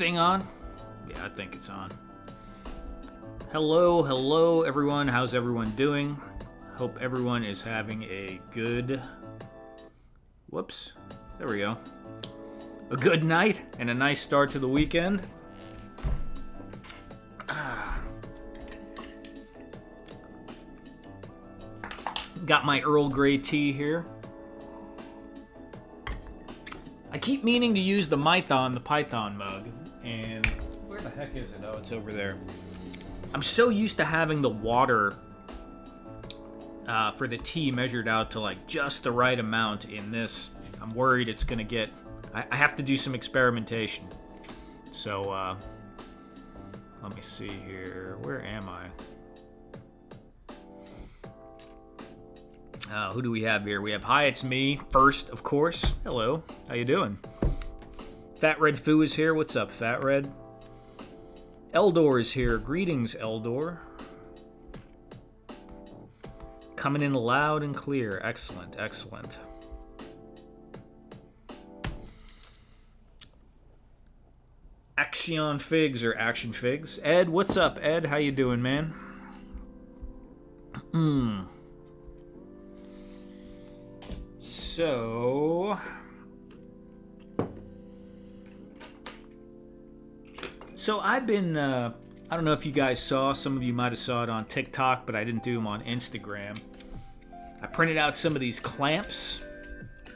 thing on? Yeah, I think it's on. Hello, everyone. How's everyone doing? Hope everyone is having a good... Whoops. There we go. A good night and a nice start to the weekend. Got my Earl Grey tea here. I keep meaning to use the Python mug, and where the heck is it? Oh, it's over there. I'm so used to having the water for the tea measured out to like just the right amount in this. I'm worried it's gonna get... I have to do some experimentation. So, let me see here. Where am I? Who do we have here? We have, hi, it's me, first, of course. Hello, how you doing? Fat Red Foo is here. What's up, Fat Red? Eldor is here. Greetings, Eldor. Coming in loud and clear. Excellent, excellent. Action Figs or Action Figs. Ed, what's up, Ed? How you doing, man? So I've been, I don't know if you guys saw, some of you might have saw it on TikTok, but I didn't do them on Instagram. I printed out some of these clamps.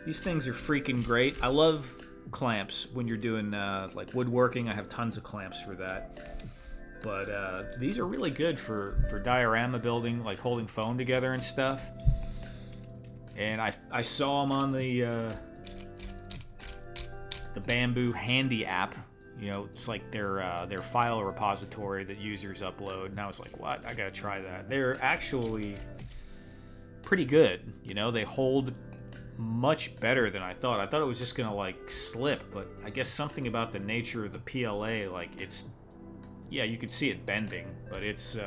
These things are freaking great. I love clamps when you're doing like woodworking. I have tons of clamps for that. But these are really good for diorama building, like holding foam together and stuff. And I saw them on the Bamboo Handy app. You know, it's like their file repository that users upload. And I was like, what? I gotta try that. They're actually pretty good. You know, they hold much better than I thought. I thought it was just gonna like slip, but I guess something about the nature of the PLA, like it's, yeah, you could see it bending, but it's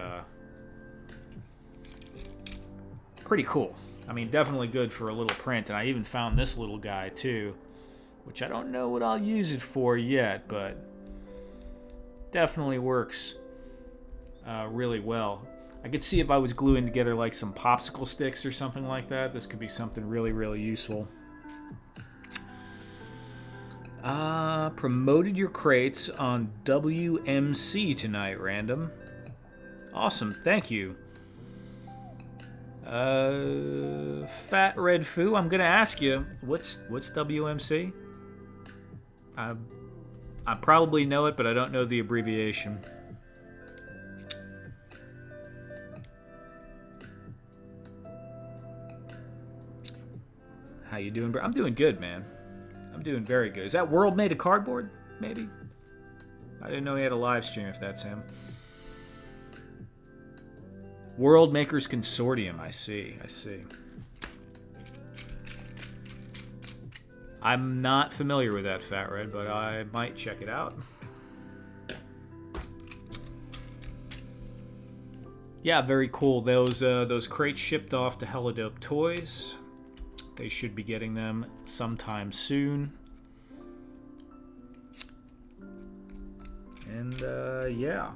pretty cool. I mean, definitely good for a little print, and I even found this little guy too, which I don't know what I'll use it for yet, but definitely works really well. I could see if I was gluing together like some popsicle sticks or something like that, this could be something really, really useful. Promoted your crates on WMC tonight, Random. Awesome, thank you. Fat Red Foo, I'm gonna ask you, what's WMC? I probably know it, but I don't know the abbreviation. How you doing, bro? I'm doing good, man. I'm doing very good. Is that World Made of Cardboard? Maybe? I didn't know he had a live stream, if that's him. World Makers Consortium, I see. I'm not familiar with that, Fat Red, but I might check it out. Yeah, very cool. Those crates shipped off to Helladope Toys. They should be getting them sometime soon. And, yeah.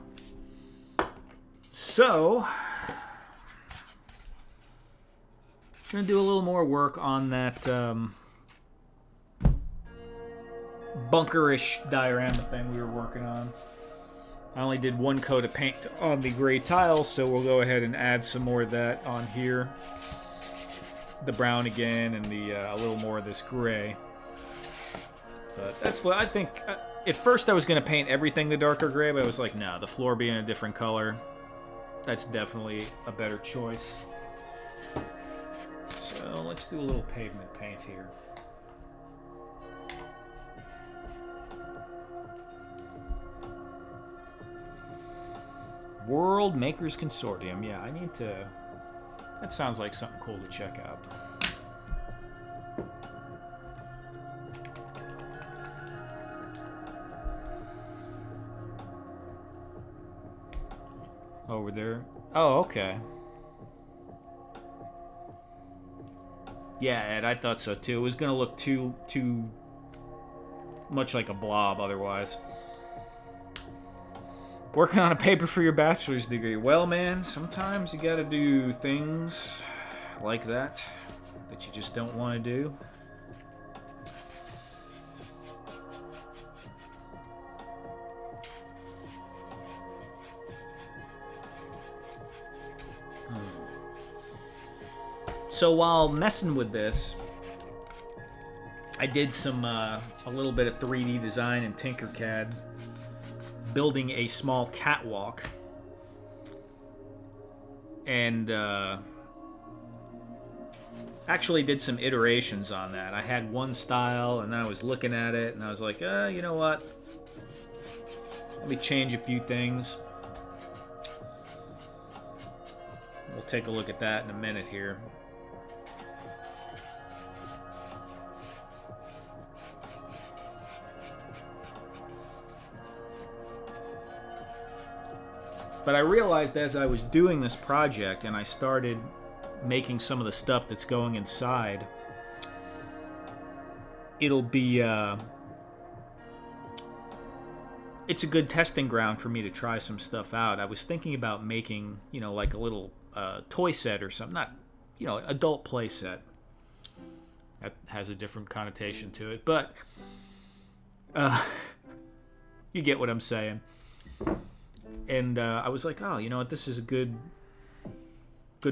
So, I'm going to do a little more work on that bunkerish diorama thing we were working on. I only did one coat of paint on the gray tiles, so we'll go ahead and add some more of that on here. The brown again, and the a little more of this gray. But that's, I think, at first I was going to paint everything the darker gray, but I was like, no, the floor being a different color, that's definitely a better choice. So let's do a little pavement paint here. World Makers Consortium. Yeah, I need to... That sounds like something cool to check out. Over there. Oh, okay. Yeah, Ed, I thought so too. It was gonna look too much like a blob otherwise. Working on a paper for your bachelor's degree. Well, man, sometimes you gotta do things like that you just don't want to do. So while messing with this, I did some a little bit of 3D design in Tinkercad, building a small catwalk, and actually did some iterations on that. I had one style, and then I was looking at it, and I was like, you know what? Let me change a few things. We'll take a look at that in a minute here. But I realized as I was doing this project and I started making some of the stuff that's going inside, it'll be it's a good testing ground for me to try some stuff out. I was thinking about making, you know, like a little toy set or something, not, you know, adult play set. That has a different connotation to it, but you get what I'm saying. And I was like, oh, you know what, this is a good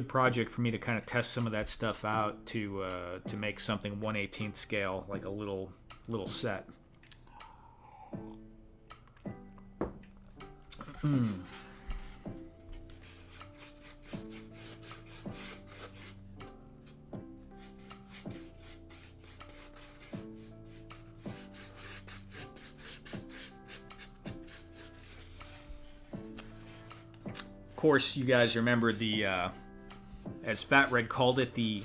project for me to kind of test some of that stuff out to make something 1/18 scale, like a little set. Of course, you guys remember the, as Fat Red called it, the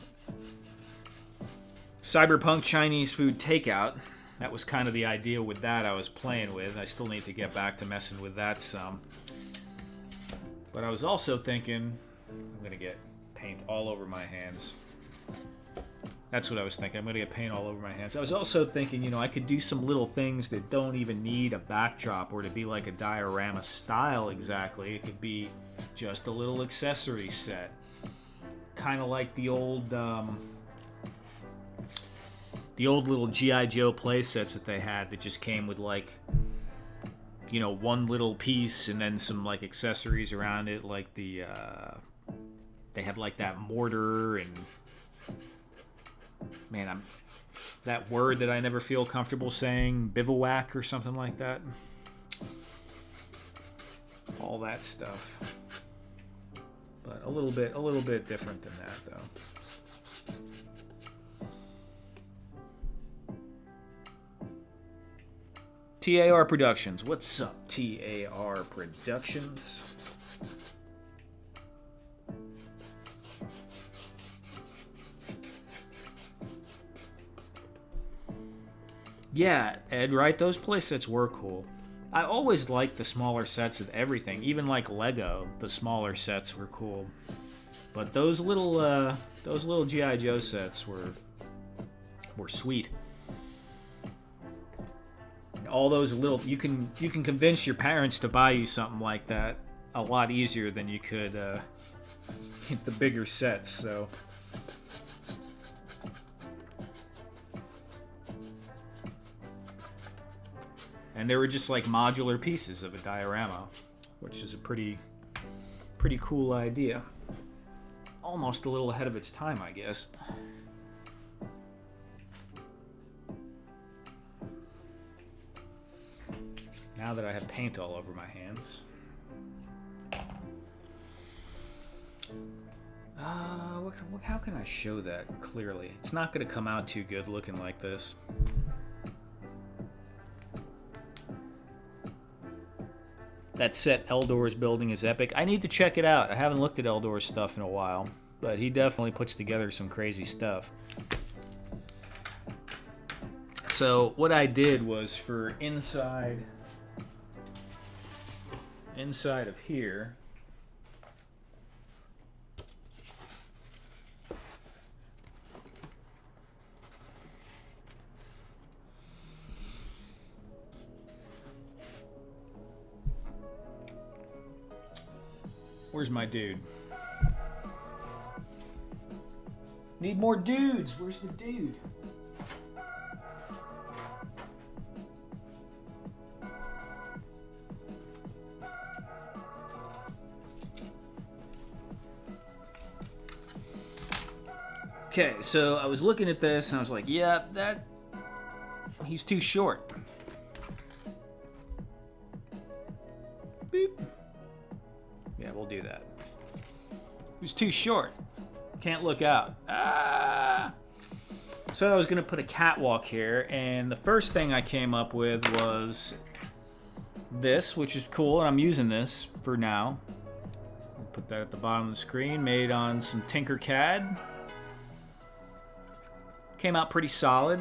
cyberpunk Chinese food takeout. That was kind of the idea with that I was playing with. I still need to get back to messing with that some. But I was also thinking, I'm going to get paint all over my hands. That's what I was thinking. I'm going to get paint all over my hands. I was also thinking, you know, I could do some little things that don't even need a backdrop or to be like a diorama style exactly. It could be just a little accessory set. Kind of like the old little G.I. Joe play sets that they had that just came with, like, you know, one little piece and then some, like, accessories around it, like the they had like that mortar and, man, that word that I never feel comfortable saying, bivouac or something like that. All that stuff. But a little bit different than that, though. TAR Productions. What's up, TAR Productions? Yeah, Ed, right? Those playsets were cool. I always liked the smaller sets of everything. Even like Lego, the smaller sets were cool. But those little G.I. Joe sets were sweet. All those little, you can convince your parents to buy you something like that a lot easier than you could get the bigger sets. So and they were just like modular pieces of a diorama, which is a pretty cool idea. Almost a little ahead of its time, I guess. Now that I have paint all over my hands. How can I show that clearly? It's not going to come out too good looking like this. That set Eldor's building is epic. I need to check it out. I haven't looked at Eldor's stuff in a while, but he definitely puts together some crazy stuff. So what I did was for inside of here, Where's my dude? Need more dudes. Where's the dude? Okay, so I was looking at this and I was like, yeah, he's too short. Beep. Yeah, we'll do that. He's too short. Can't look out. Ah! So I was going to put a catwalk here, and the first thing I came up with was this, which is cool, and I'm using this for now. I'll put that at the bottom of the screen, made on some Tinkercad. Came out pretty solid.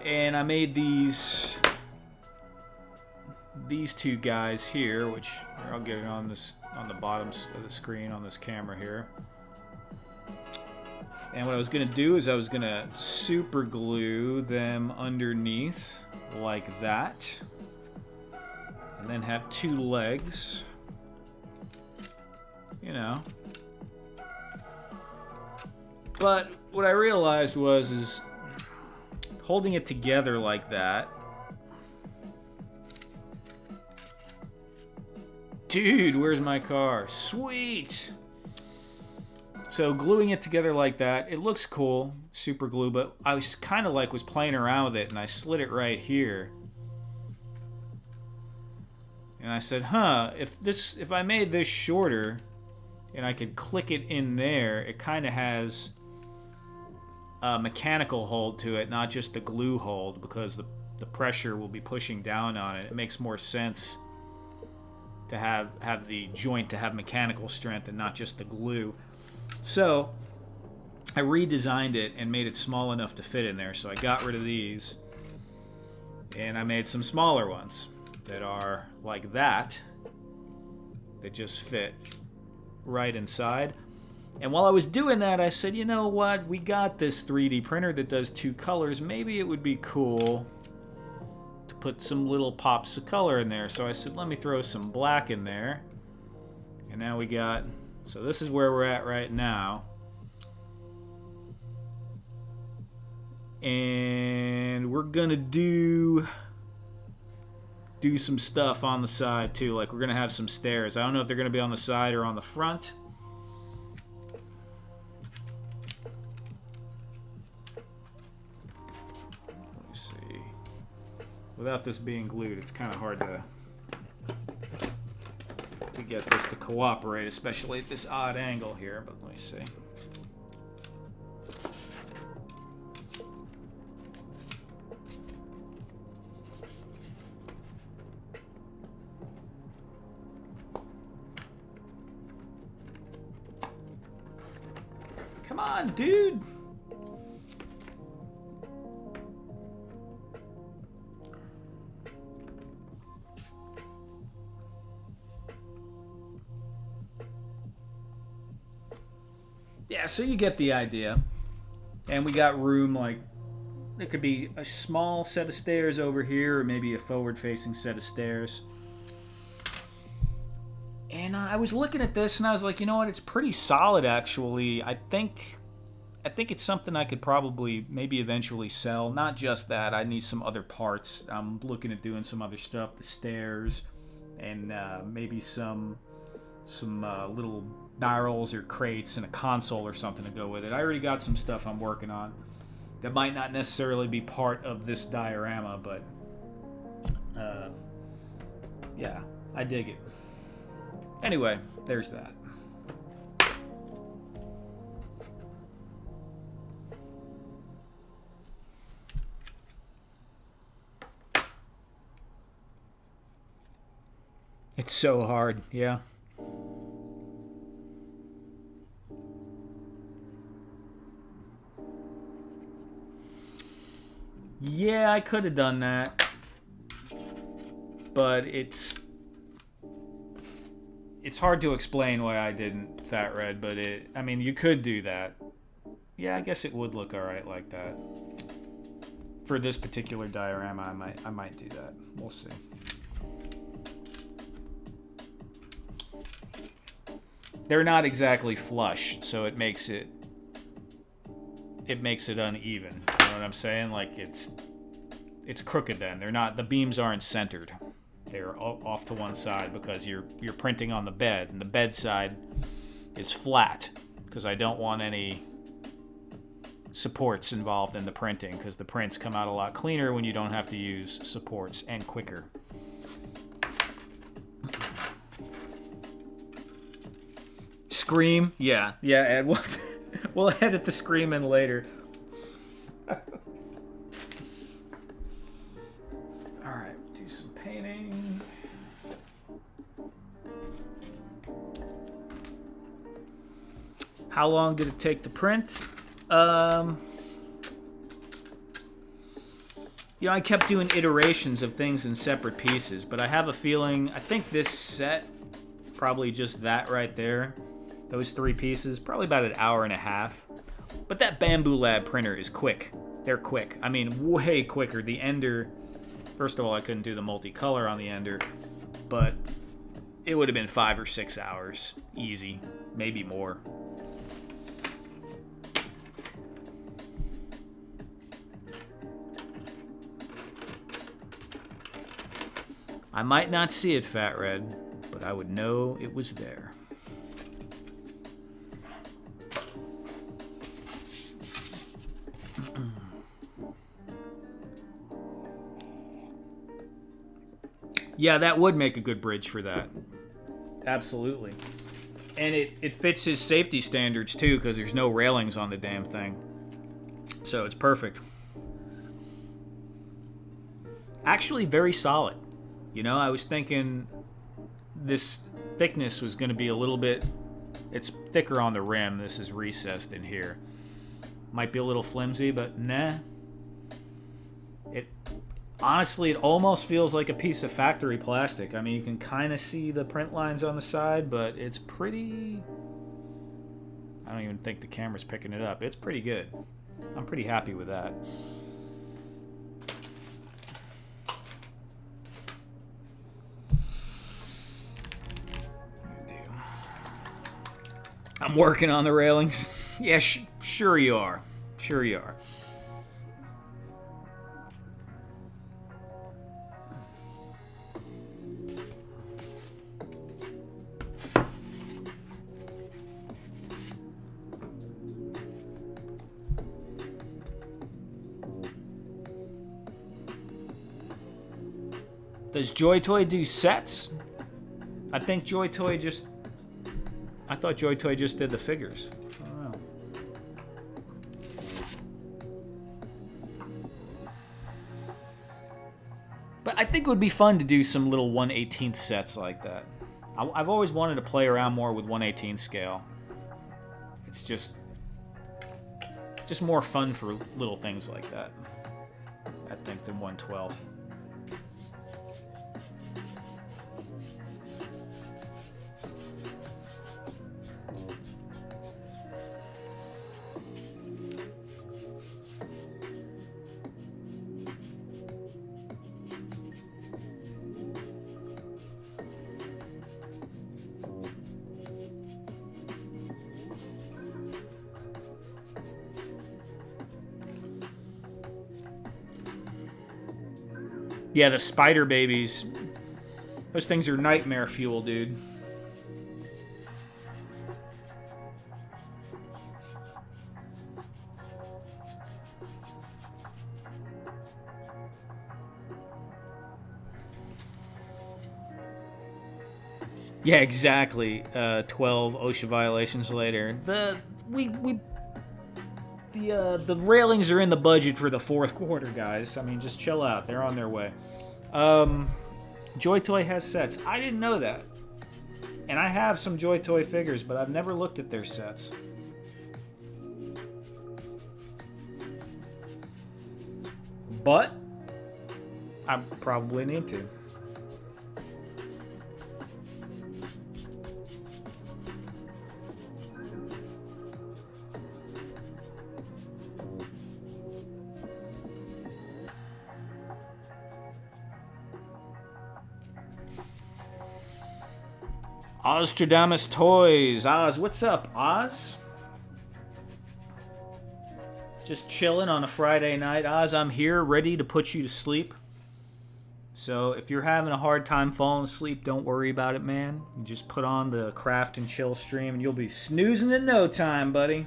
And I made these two guys here, which I'll get it on the bottom of the screen on this camera here. And what I was going to do is I was going to super glue them underneath like that. And then have two legs. You know. But what I realized is holding it together like that. Dude, where's my car? Sweet! So gluing it together like that, it looks cool, super glue, but I was kind of was playing around with it, and I slid it right here. And I said, if I made this shorter, and I could click it in there, it kind of has a mechanical hold to it, not just a glue hold, because the pressure will be pushing down on it. It makes more sense to have the joint to have mechanical strength and not just the glue. So I redesigned it and made it small enough to fit in there. So I got rid of these and I made some smaller ones that are like that just fit right inside. And while I was doing that, I said, you know what? We got this 3D printer that does 2 colors. Maybe it would be cool to put some little pops of color in there. So I said, let me throw some black in there. And now we got... So this is where we're at right now. And we're gonna do some stuff on the side too. Like we're gonna have some stairs. I don't know if they're gonna be on the side or on the front. Let me see. Without this being glued, it's kind of hard to get this to cooperate, especially at this odd angle here, but let me see. Come on, dude! Yeah, so you get the idea. And we got room, like, it could be a small set of stairs over here, or maybe a forward-facing set of stairs. And I was looking at this, and I was like, you know what? It's pretty solid, actually. I think it's something I could probably maybe eventually sell. Not just that. I need some other parts. I'm looking at doing some other stuff, the stairs, and maybe some little barrels or crates and a console or something to go with it. I already got some stuff I'm working on that might not necessarily be part of this diorama, but yeah, I dig it. Anyway, there's that. It's so hard, yeah. Yeah, I could have done that, but it's hard to explain why I didn't, Fat Red, but I mean, you could do that. Yeah, I guess it would look alright like that. For this particular diorama, I might do that. We'll see. they're not exactly flush, so it makes it uneven. You know what I'm saying? Like it's crooked then. They're not, the beams aren't centered. They're off to one side because you're printing on the bed, and the bed side is flat because I don't want any supports involved in the printing, because the prints come out a lot cleaner when you don't have to use supports, and quicker. Scream? Yeah, Ed. We'll edit the scream in later. Alright, do some painting. How long did it take to print? You know, I kept doing iterations of things in separate pieces, but I have a feeling, I think this set, probably just that right there, those 3 pieces, probably about an hour and a half. But that Bamboo Lab printer is quick. They're quick. I mean, way quicker. The Ender, first of all, I couldn't do the multicolor on the Ender, but it would have been 5 or 6 hours. Easy. Maybe more. I might not see it, Fat Red, but I would know it was there. Yeah, that would make a good bridge for that. Absolutely. And it fits his safety standards, too, because there's no railings on the damn thing. So it's perfect. Actually, very solid. You know, I was thinking this thickness was going to be a little bit... It's thicker on the rim. This is recessed in here. Might be a little flimsy, but nah. Honestly, it almost feels like a piece of factory plastic. I mean, you can kind of see the print lines on the side, but it's pretty... I don't even think the camera's picking it up. It's pretty good. I'm pretty happy with that. I'm working on the railings. Yeah, sure you are. Sure you are. Does Joy Toy do sets? I think Joy Toy just... I thought Joy Toy just did the figures. I don't know. But I think it would be fun to do some little 1/18 sets like that. I've always wanted to play around more with 1/18 scale. It's just more fun for little things like that, I think, than 1/12. Yeah, the spider babies. Those things are nightmare fuel, dude. Yeah, exactly. 12 OSHA violations later. The railings are in the budget for the 4th quarter, guys. I mean, just chill out. They're on their way. Joy Toy has sets. I didn't know that. And I have some Joy Toy figures, but I've never looked at their sets. But I probably need to. Ostradamus Toys. Oz, what's up, Oz? Just chilling on a Friday night. Oz, I'm here ready to put you to sleep. So if you're having a hard time falling asleep, don't worry about it, man. You just put on the Craft and Chill stream and you'll be snoozing in no time, buddy.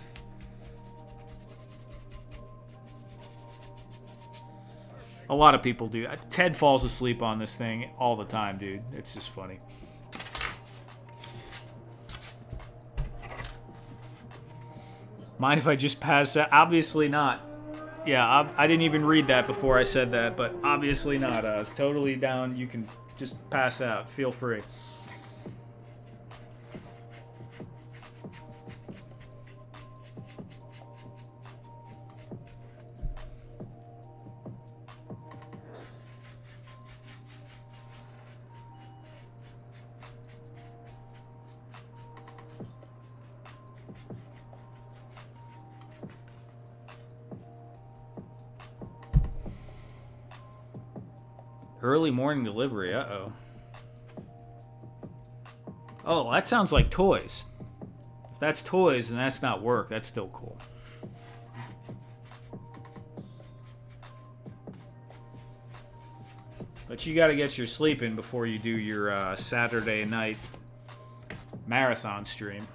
A lot of people do. Ted falls asleep on this thing all the time, dude. It's just funny. Mind if I just pass that? Obviously not. Yeah, I didn't even read that before I said that, but obviously not. It's totally down. You can just pass out. Feel free. Early morning delivery, uh-oh. Oh, that sounds like toys. If that's toys and that's not work, that's still cool. But you gotta get your sleep in before you do your Saturday night marathon stream.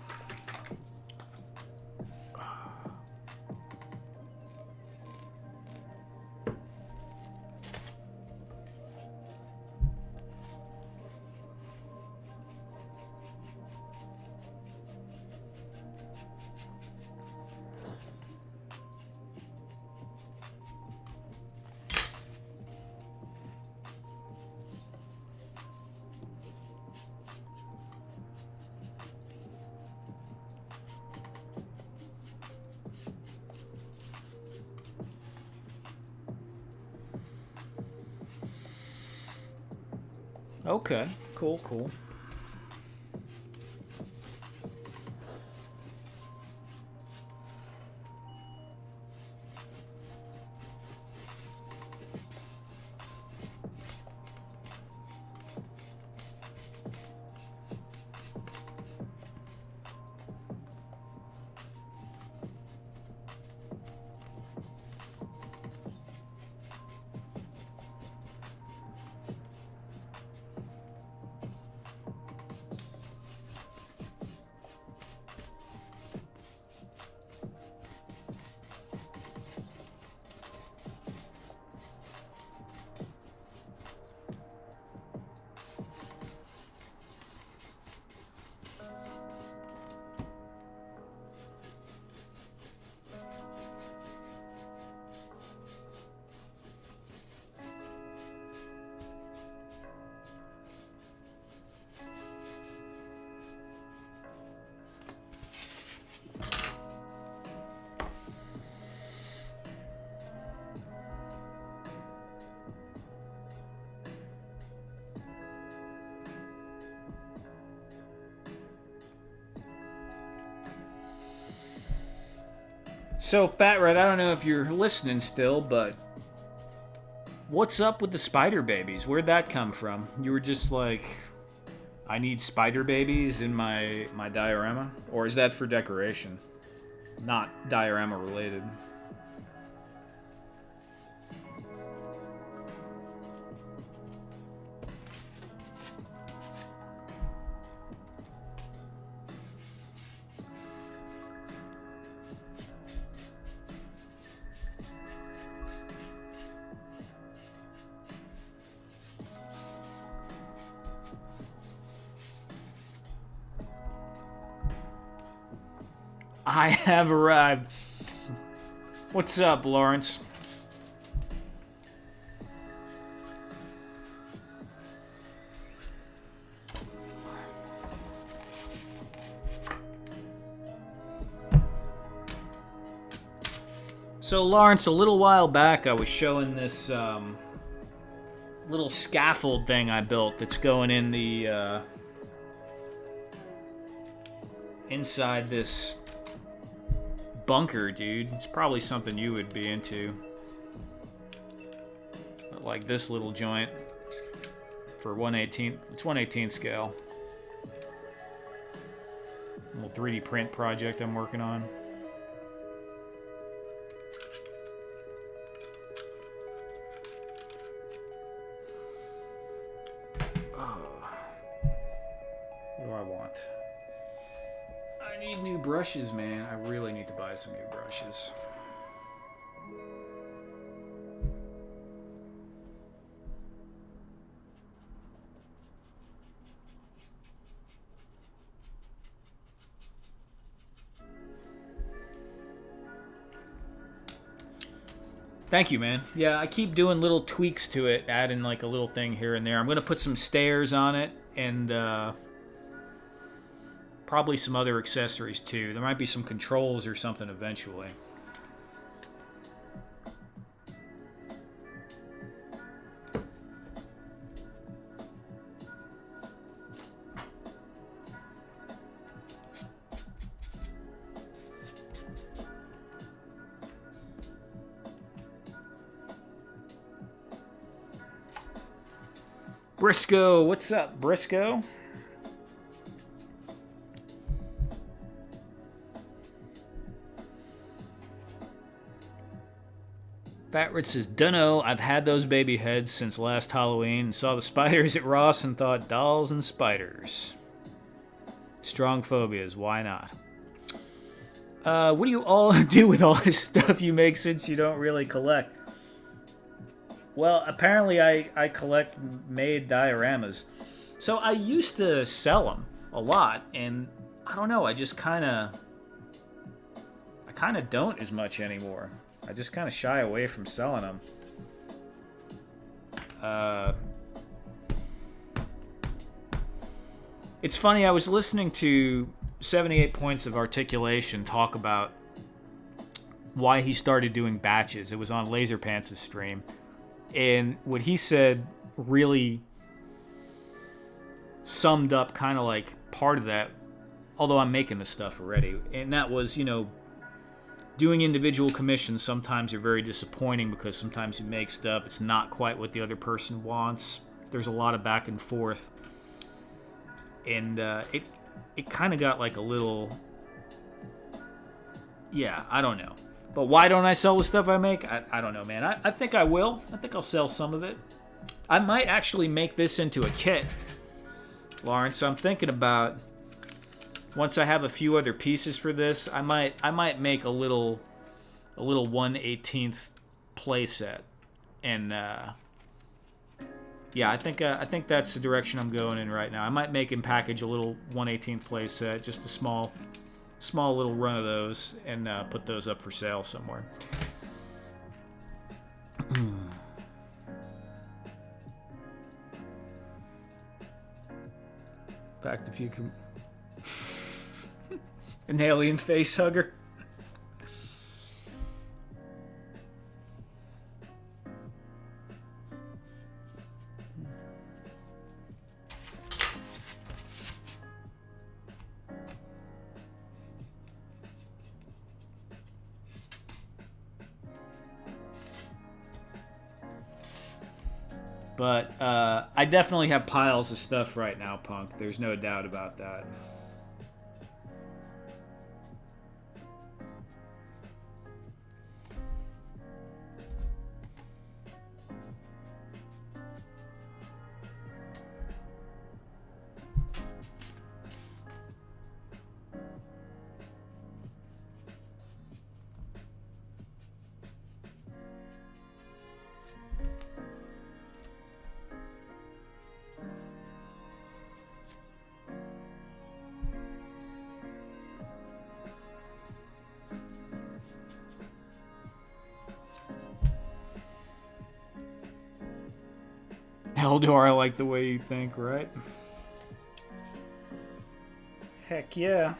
Okay, cool, cool. So, Fat Red, I don't know if you're listening still, but what's up with the spider babies? Where'd that come from? You were just like, I need spider babies in my diorama? Or is that for decoration? Not diorama related. I have arrived. What's up, Lawrence? So, Lawrence, a little while back I was showing this little scaffold thing I built that's going in the inside this bunker, dude. It's probably something you would be into. Like this little joint for 1/18. It's 1/18 scale. little 3D print project I'm working on. What do I want? I need new brushes, man. I really need to buy some new brushes. Thank you, man. Yeah, I keep doing little tweaks to it, adding like a little thing here and there. I'm going to put some stairs on it and probably some other accessories too. There might be some controls or something eventually. Briscoe, what's up, Briscoe? Fat Ritz says, dunno, I've had those baby heads since last Halloween and saw the spiders at Ross and thought dolls and spiders. Strong phobias, why not? What do you all do with all this stuff you make since you don't really collect? Well, apparently I collect made dioramas. So I used to sell them a lot, and I don't know, I kind of don't as much anymore. I just kind of shy away from selling them. It's funny, I was listening to 78 Points of Articulation talk about why he started doing batches. It was on Laserpants' stream. And what he said really summed up kind of like part of that, although I'm making the stuff already. And that was, you know, doing individual commissions sometimes are very disappointing because sometimes you make stuff, it's not quite what the other person wants. There's a lot of back and forth. And it kind of got like a little, yeah, I don't know. But why don't I sell the stuff I make? I don't know, man. I think I will. I think I'll sell some of it. I might actually make this into a kit, Lawrence. I'm thinking about, once I have a few other pieces for this, I might make a little 1/18 play set. And yeah, I think that's the direction I'm going in right now. I might make and package a little 1/18 play set, just a small little run of those, and put those up for sale somewhere. In fact, if you can... An alien face hugger. But I definitely have piles of stuff right now, Punk. There's no doubt about that. Eldor, I like the way you think, right? Heck yeah.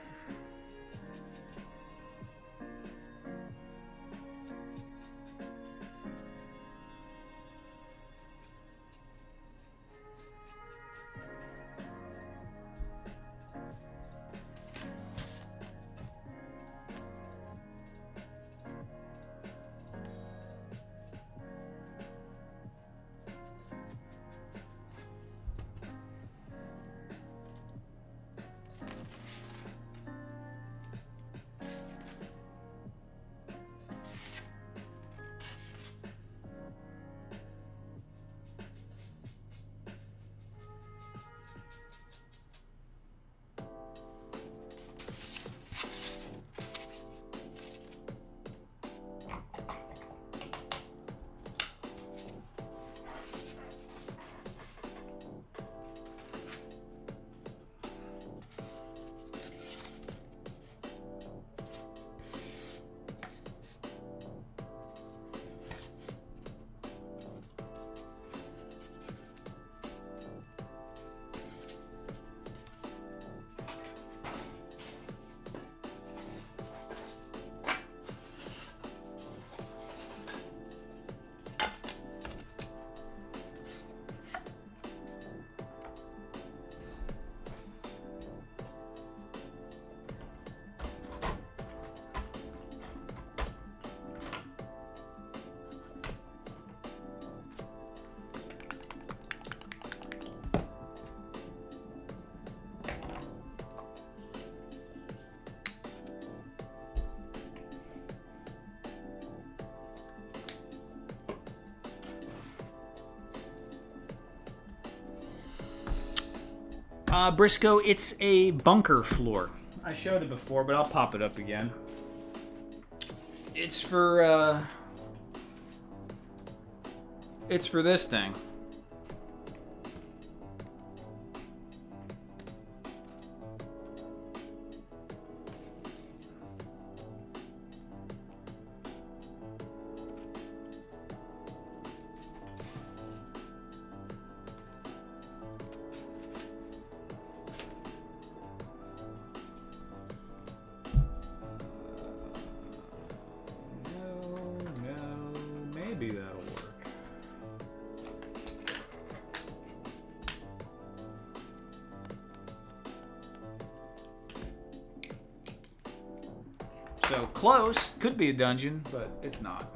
Briscoe, it's a bunker floor. I showed it before, but I'll pop it up again. It's for this thing. Maybe that'll work. So close, could be a dungeon, but it's not.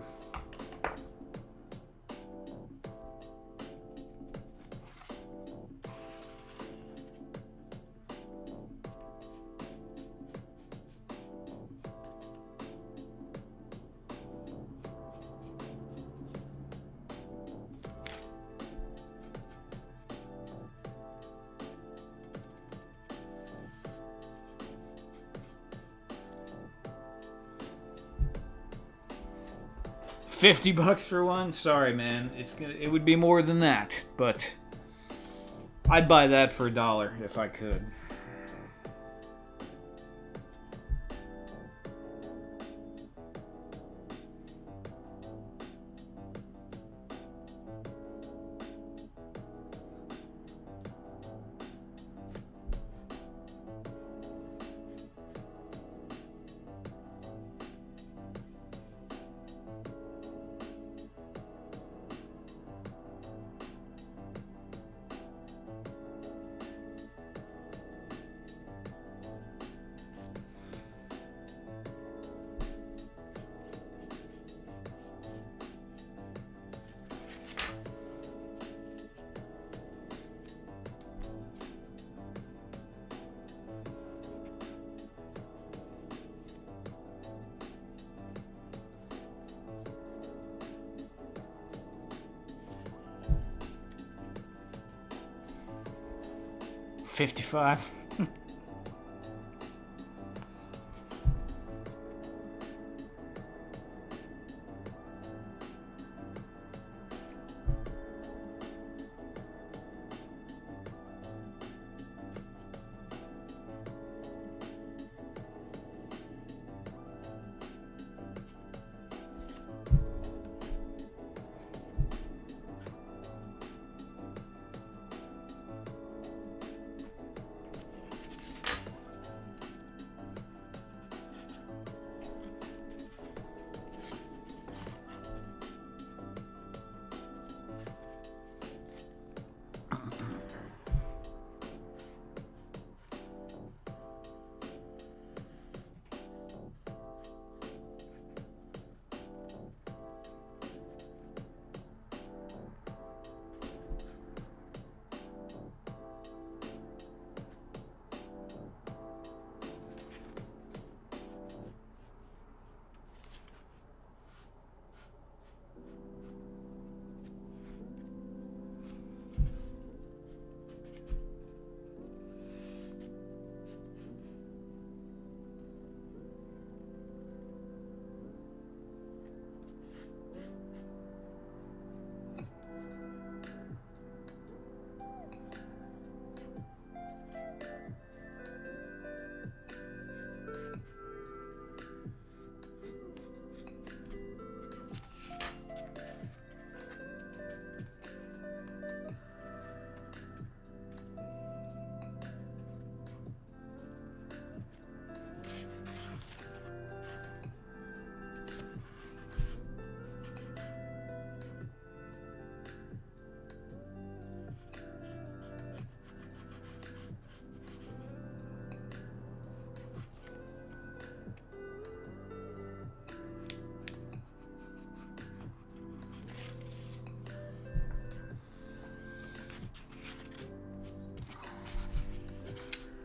$50 for one? Sorry, man. It would be more than that, but I'd buy that for $1 if I could. $55.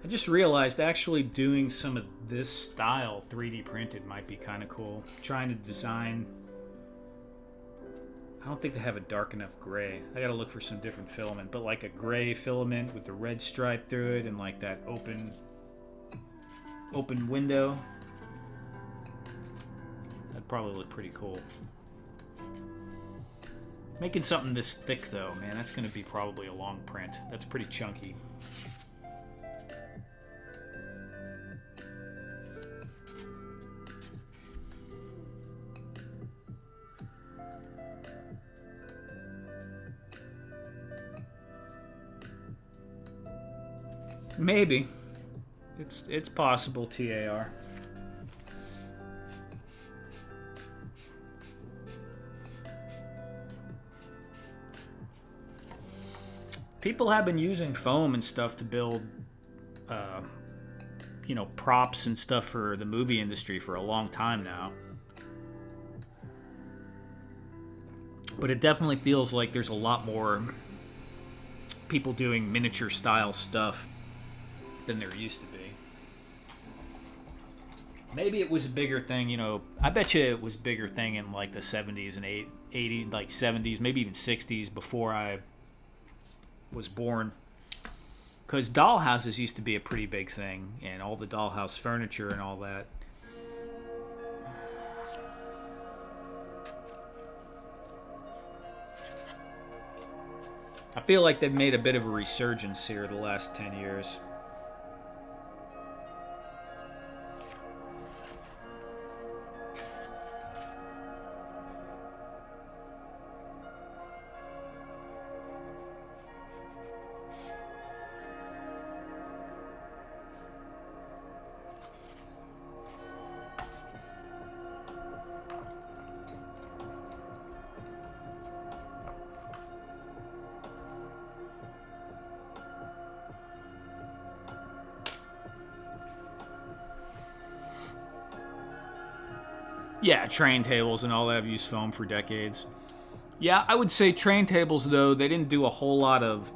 I just realized actually doing some of this style 3D printed might be kind of cool. Trying to design I don't think they have a dark enough gray. I gotta look for some different filament, but like a gray filament with the red stripe through it and like that open window. That'd probably look pretty cool. Making something this thick though, man, that's gonna be probably a long print. That's pretty chunky. Maybe. It's possible, TAR. People have been using foam and stuff to build, you know, props and stuff for the movie industry for a long time now. But it definitely feels like there's a lot more people doing miniature style stuff than there used to be. Maybe it was a bigger thing, you know. I bet you it was a bigger thing in like the 70s and 80s, like 70s, maybe even 60s before I was born. Because dollhouses used to be a pretty big thing, and all the dollhouse furniture and all that. I feel like they've made a bit of a resurgence here the last 10 years. Yeah, train tables and all that have used foam for decades. Yeah, I would say train tables, though, they didn't do a whole lot of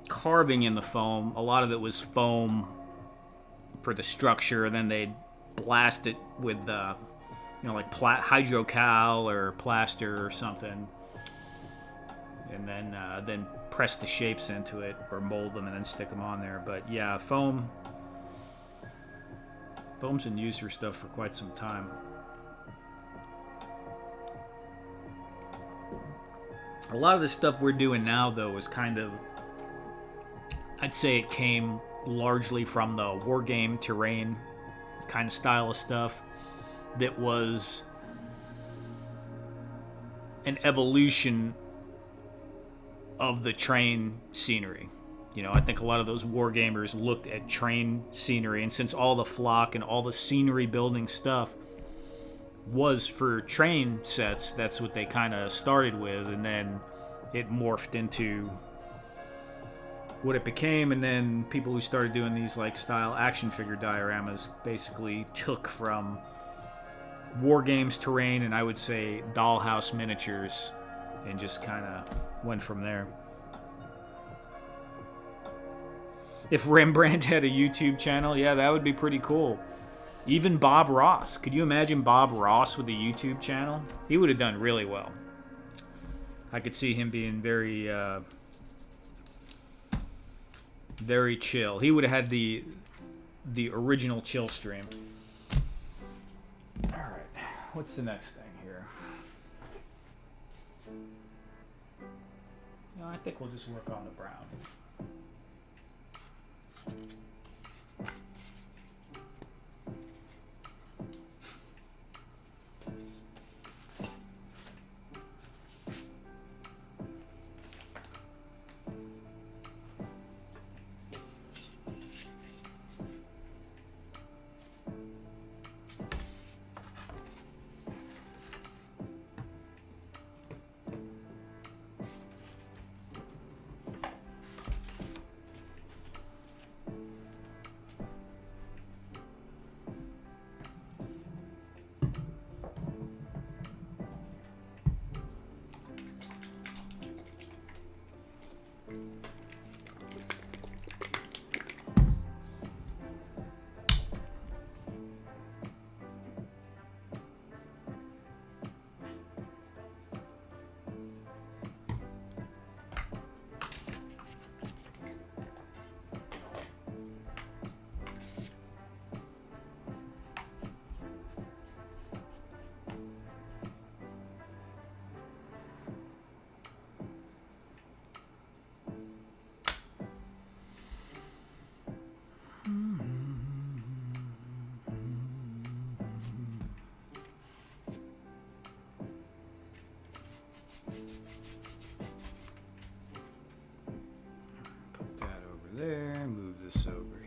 carving in the foam. A lot of it was foam for the structure, and then they'd blast it with, you know, like hydrocal or plaster or something, and then press the shapes into it or mold them and then stick them on there. But yeah, foam's been used for stuff for quite some time. A lot of the stuff we're doing now, though, is kind of, I'd say it came largely from the war game terrain kind of style of stuff that was an evolution of the train scenery. You know, I think a lot of those war gamers looked at train scenery, and since all the flock and all the scenery building stuff was for train sets, that's what they kind of started with, and then it morphed into what it became. And then people who started doing these like style action figure dioramas basically took from war games terrain and I would say dollhouse miniatures and just kind of went from there. If Rembrandt had a YouTube channel, yeah, that would be pretty cool. Even Bob Ross. Could you imagine Bob Ross with a YouTube channel? He would have done really well. I could see him being very, very chill. He would have had the original chill stream. All right, what's the next thing here? No, I think we'll just work on the brown.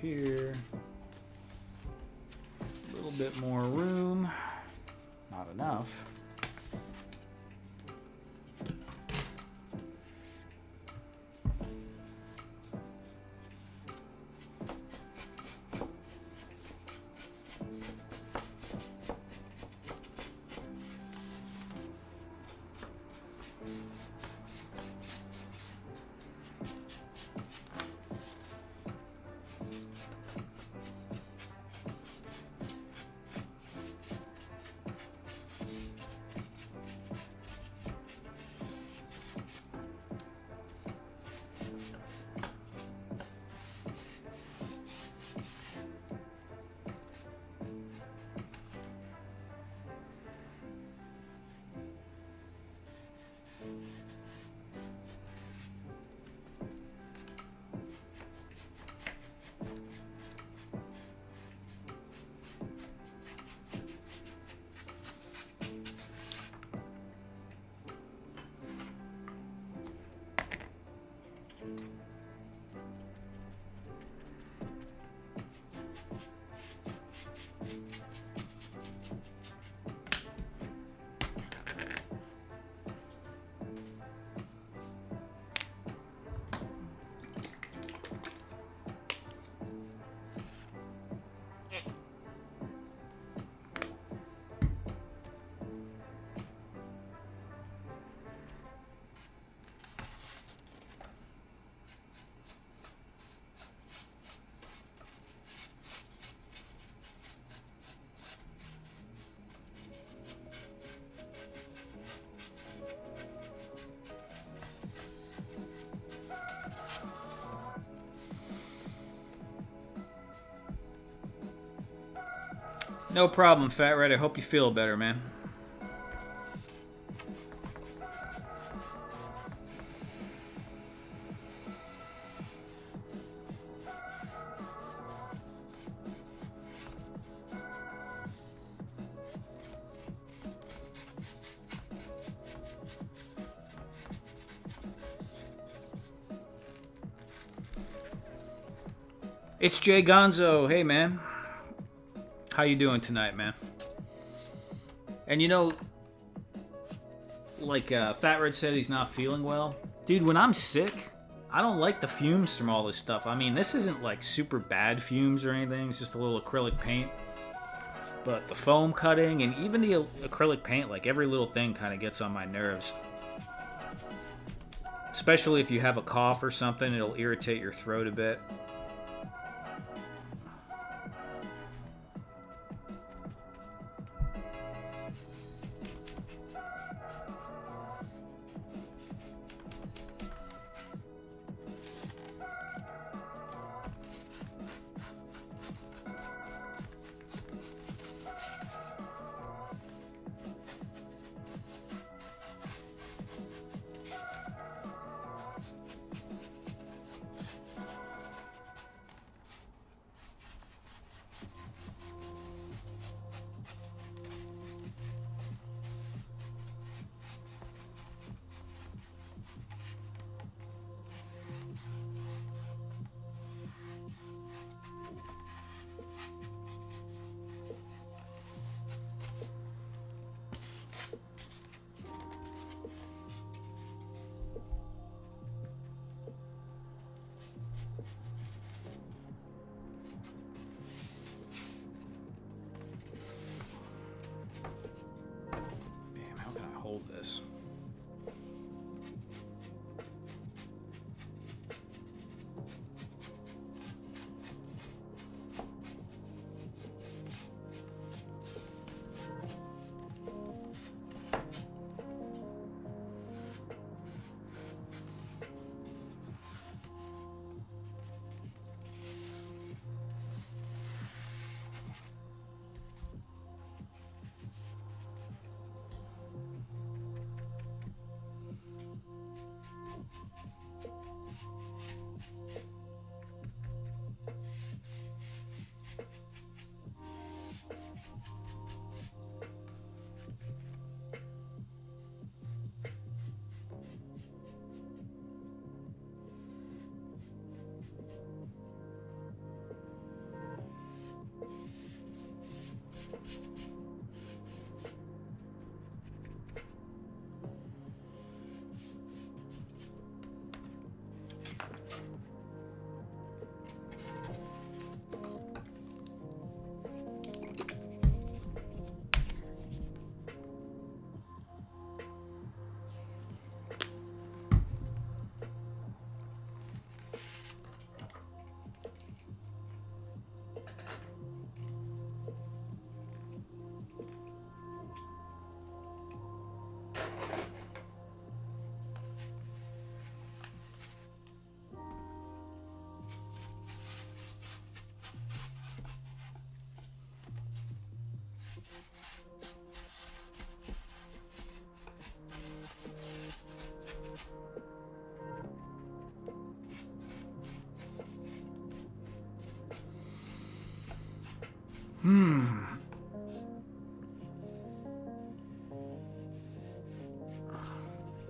here. A little bit more room. Not enough. No problem, Fat Red. I hope you feel better, man. It's Jay Gonzo. Hey, man. How you doing tonight, man? And you know, like Fat Red said, he's not feeling well. Dude, when I'm sick, I don't like the fumes from all this stuff. I mean, this isn't like super bad fumes or anything. It's just a little acrylic paint. But the foam cutting and even the acrylic paint, like every little thing kind of gets on my nerves. Especially if you have a cough or something, it'll irritate your throat a bit.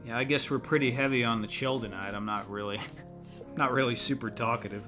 Yeah, I guess we're pretty heavy on the chill tonight. I'm not really, not really super talkative.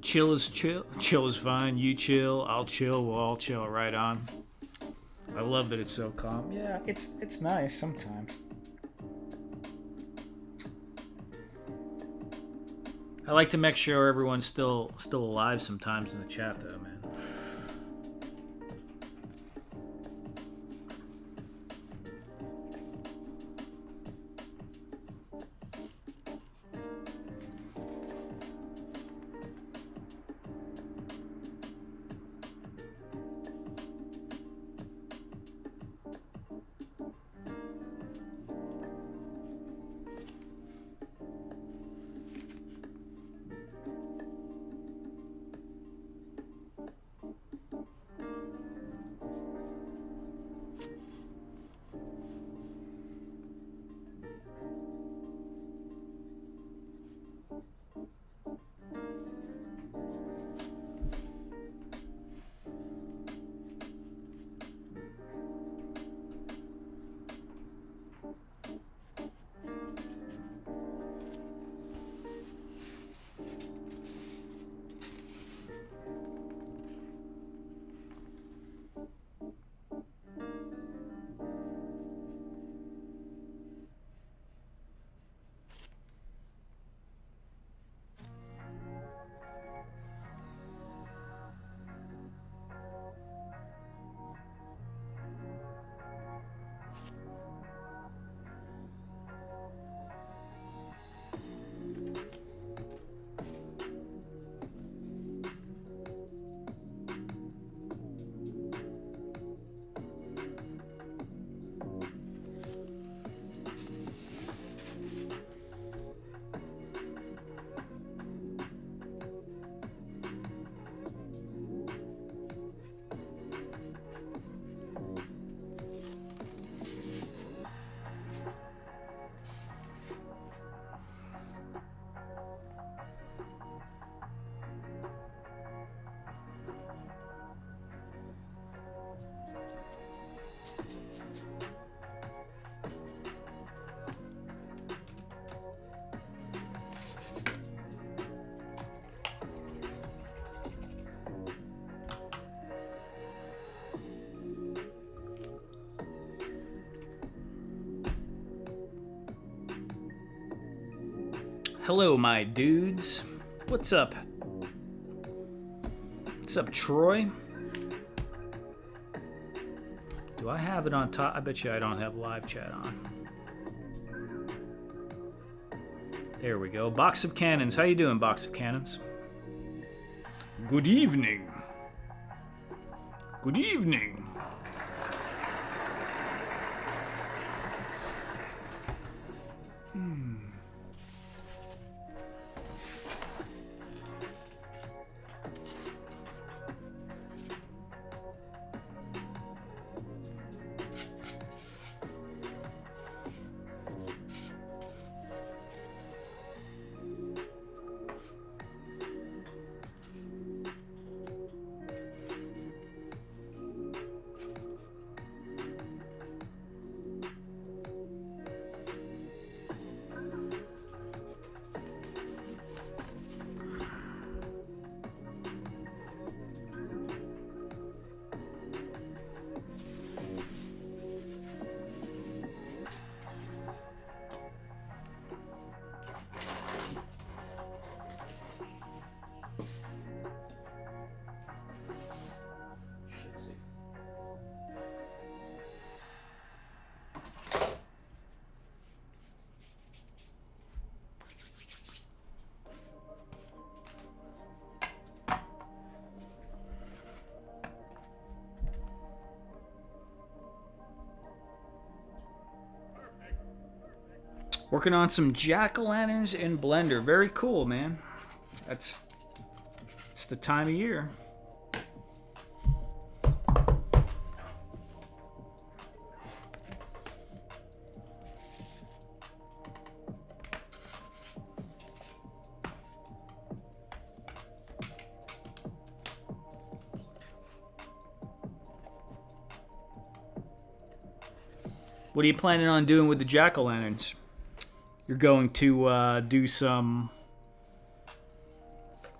Chill is chill. Chill is fine. You chill. I'll chill. We'll all chill. Right on. I love that it's so calm. Yeah, it's nice sometimes. I like to make sure everyone's still alive sometimes in the chat, though, man. Hello, my dudes. What's up? What's up, Troy? Do I have it on top? I bet you I don't have live chat on. There we go. Box of Cannons. How you doing, Box of Cannons? Good evening. Good evening. Working on some jack-o'-lanterns in Blender. Very cool, man. It's the time of year. What are you planning on doing with the jack-o'-lanterns? You're going to do some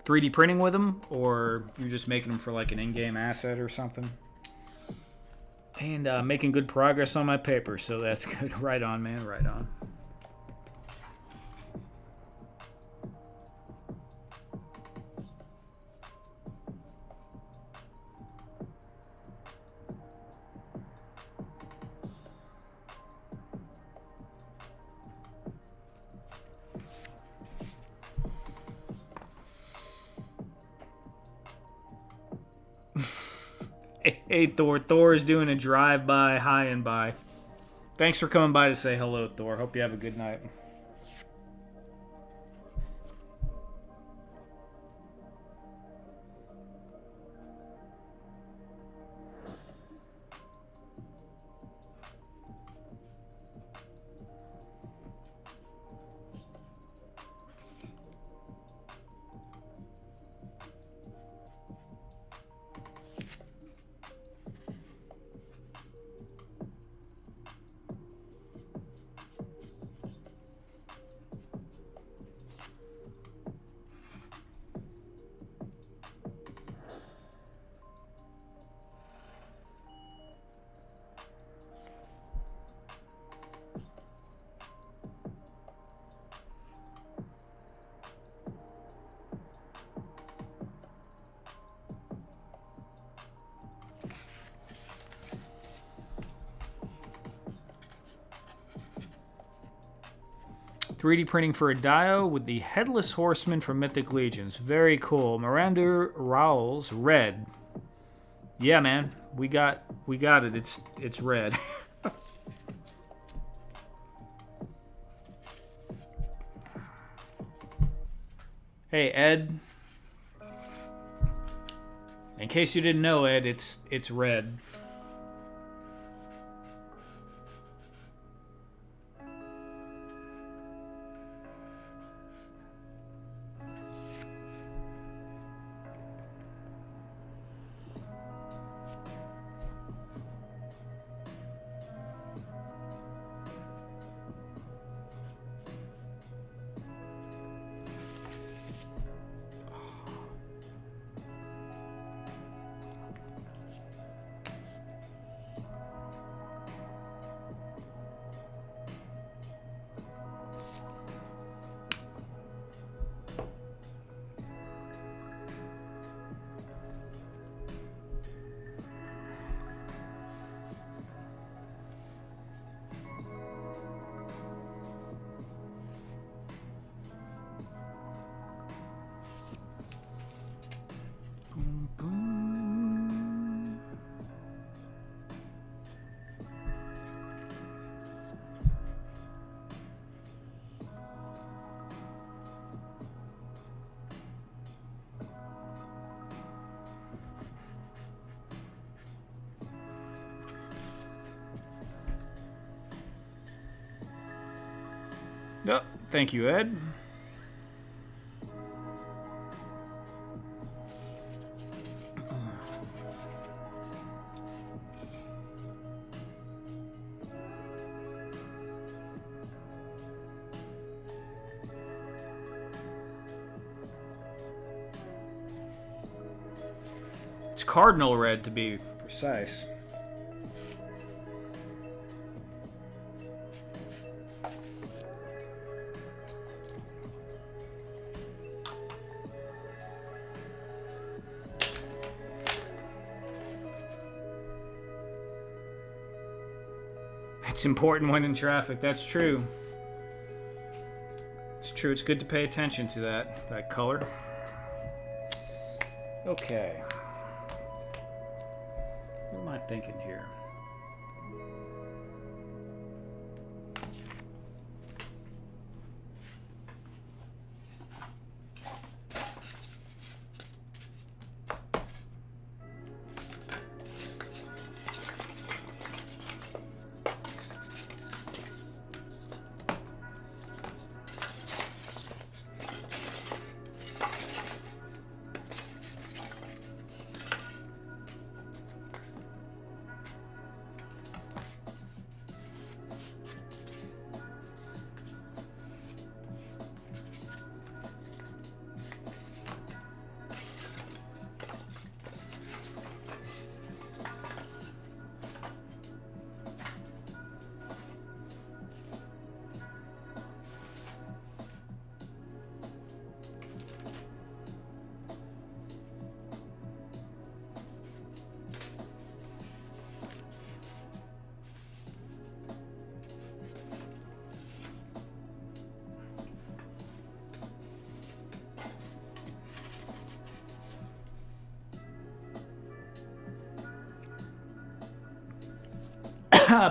3D printing with them, or you're just making them for like an in-game asset or something? And making good progress on my paper, so that's good. Right on, man. Right on. Hey, Thor. Thor is doing a drive-by, high and by. Thanks for coming by to say hello, Thor. Hope you have a good night. .3D printing for a dio with the Headless Horseman from Mythic Legions. Very cool. Miranda Rowell's red. Yeah, man. We got it. It's red. Hey, Ed. In case you didn't know, Ed, it's red. Oh, thank you, Ed. It's cardinal red, to be precise. It's important when in traffic. That's true. It's true. It's good to pay attention to that color. Okay. What am I thinking here?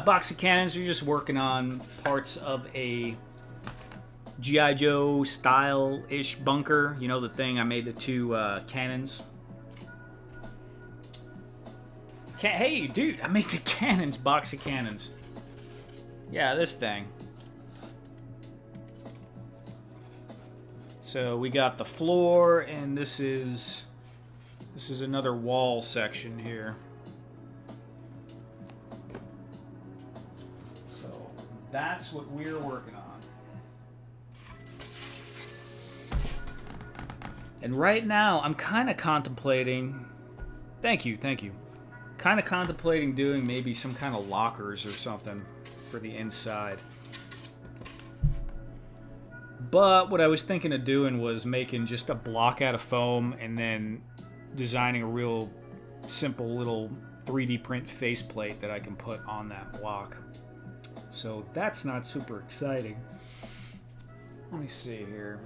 Box of cannons. We're just working on parts of a G.I. Joe style-ish bunker. You know, the thing I made the two cannons. Hey, dude, I made the cannons. Box of cannons. Yeah, this thing. So we got the floor, and this is another wall section here. That's what we're working on. And right now, I'm kind of contemplating... Thank you. Kind of contemplating doing maybe some kind of lockers or something for the inside. But what I was thinking of doing was making just a block out of foam and then designing a real simple little 3D print faceplate that I can put on that block. So that's not super exciting. Let me see here.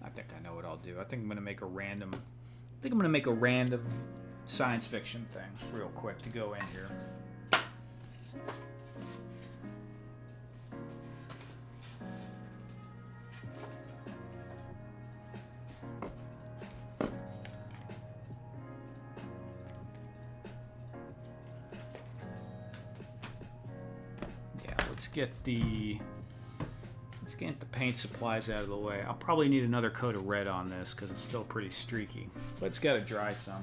I think I know what I'll do. I think I'm gonna make a random science fiction thing real quick to go in here. Let's get the paint supplies out of the way. I'll probably need another coat of red on this because it's still pretty streaky. But it's got to dry some.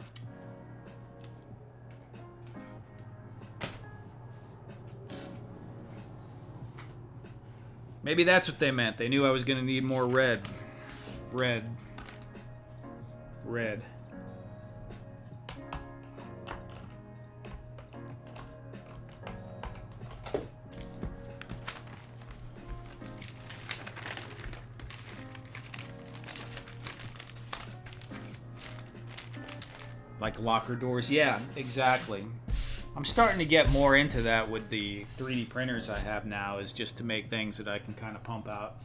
Maybe that's what they meant. They knew I was going to need more red. Red. Like locker doors. Yeah, exactly. I'm starting to get more into that with the 3D printers I have now, is just to make things that I can kind of pump out.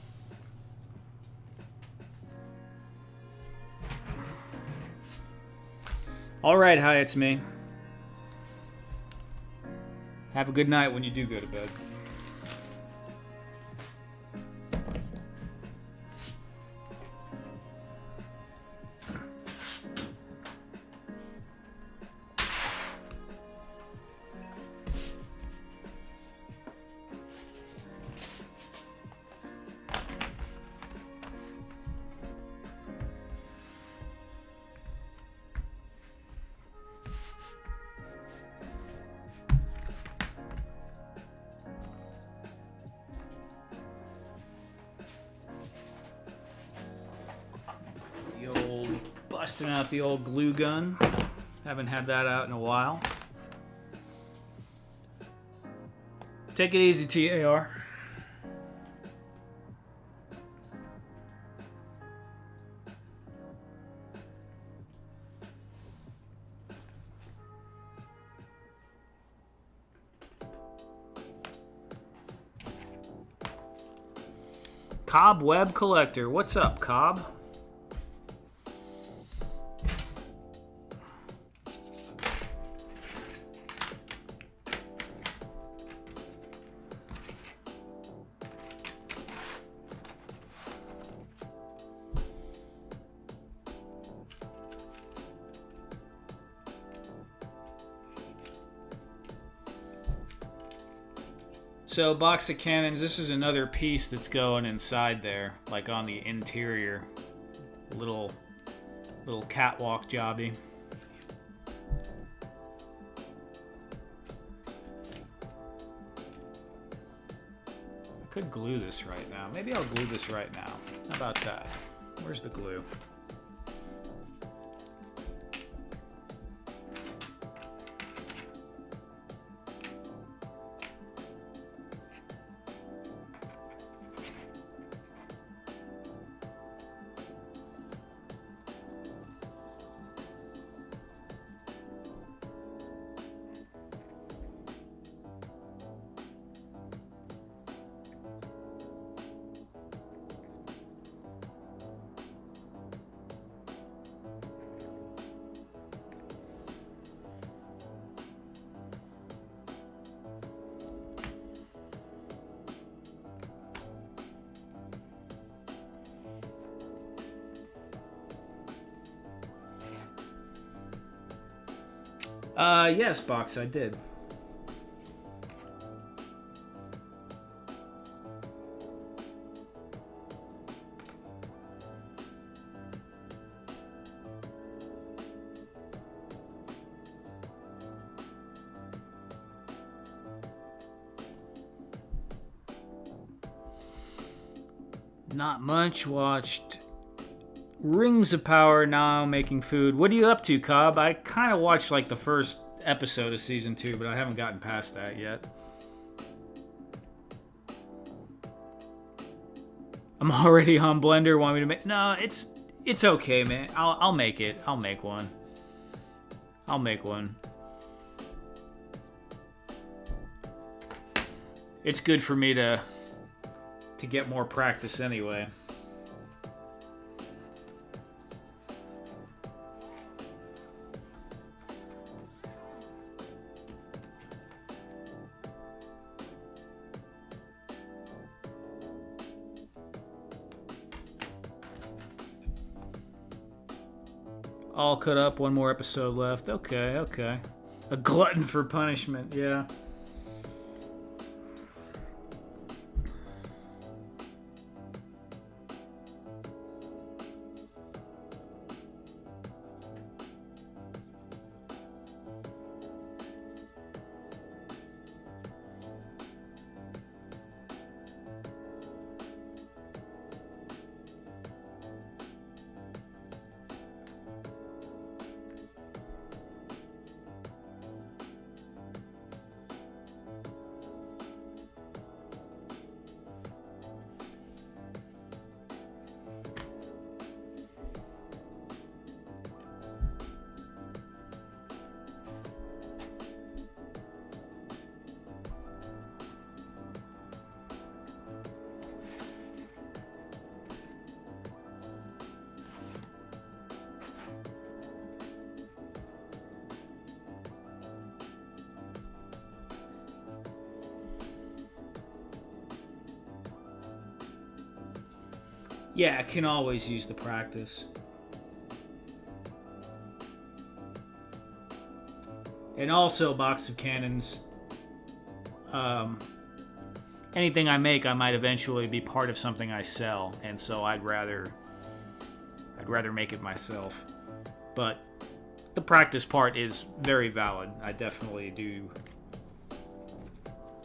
Alright, hi, it's me. Have a good night when you do go to bed. Busting out the old glue gun. Haven't had that out in a while. Take it easy, TAR. Cobweb Collector. What's up, Cobb? So, box of cannons, this is another piece that's going inside there, like on the interior. Little catwalk jobby. I could glue this right now. Maybe I'll glue this right now. How about that? Where's the glue? Yes, Box, I did. Not much. Watched Rings of Power, now making food. What are you up to, Cobb? I kind of watched like the first episode of season 2, but I haven't gotten past that yet. I'm already on Blender. Want me to make? No, it's okay, man. I'll make it. I'll make one. I'll make one. It's good for me to get more practice anyway. All cut up, one more episode left. Okay, okay. A glutton for punishment, yeah. Yeah, I can always use the practice. And also, box of cannons. Anything I make, I might eventually be part of something I sell, and so I'd rather make it myself. But the practice part is very valid. I definitely do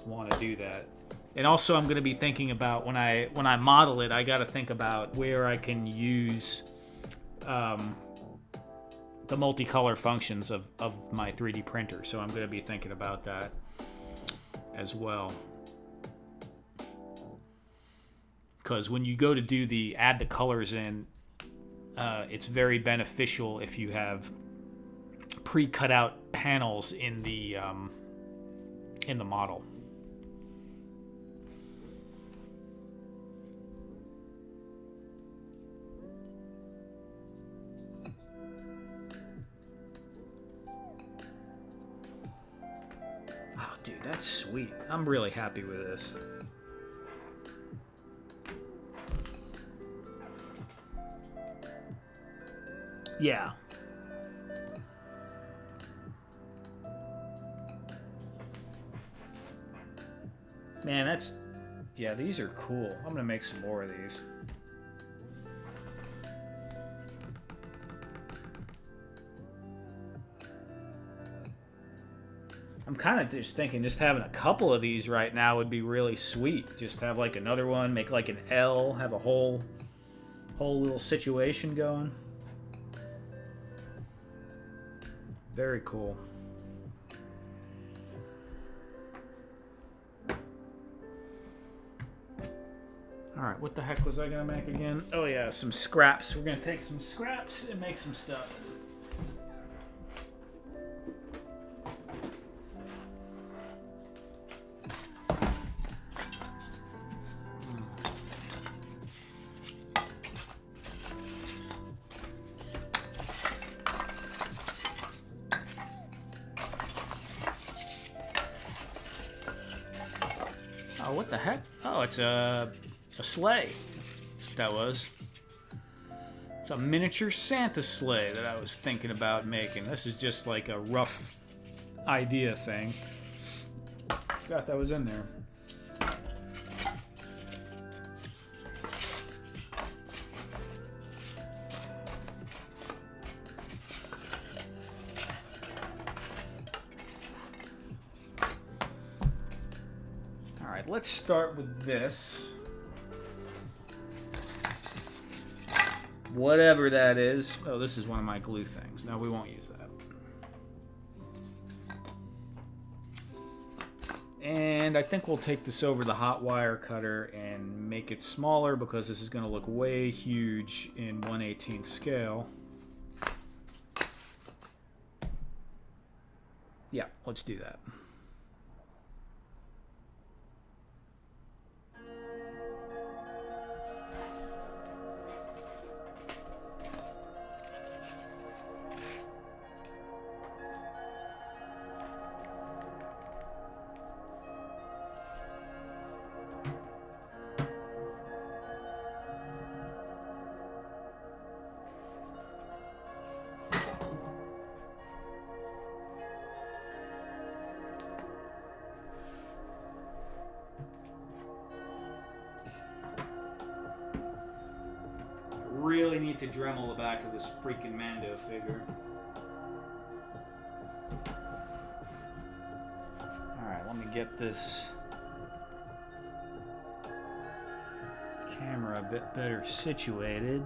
want to do that. And also, I'm going to be thinking about when I model it, I got to think about where I can use the multicolor functions of my 3D printer. So I'm going to be thinking about that as well. Because when you go to do the add the colors in, it's very beneficial if you have pre-cut out panels in the model. Oh, dude, that's sweet. I'm really happy with this. Yeah. Man, that's... Yeah, these are cool. I'm going to make some more of these. I'm kind of just thinking just having a couple of these right now would be really sweet. Just have like another one, make like an L, have a whole little situation going. Very cool. Alright, what the heck was I going to make again? Oh yeah, some scraps. We're going to take some scraps and make some stuff. Oh, what the heck? Oh, it's a sleigh. That was. It's a miniature Santa sleigh that I was thinking about making. This is just like a rough idea thing. Forgot that was in there. Alright, let's start with this. Whatever that is. Oh, this is one of my glue things. No, we won't use that. And I think we'll take this over the hot wire cutter and make it smaller because this is going to look way huge in 1/18 scale. Yeah, let's do that. Really need to Dremel the back of this freaking Mando figure. Alright, let me get this camera a bit better situated.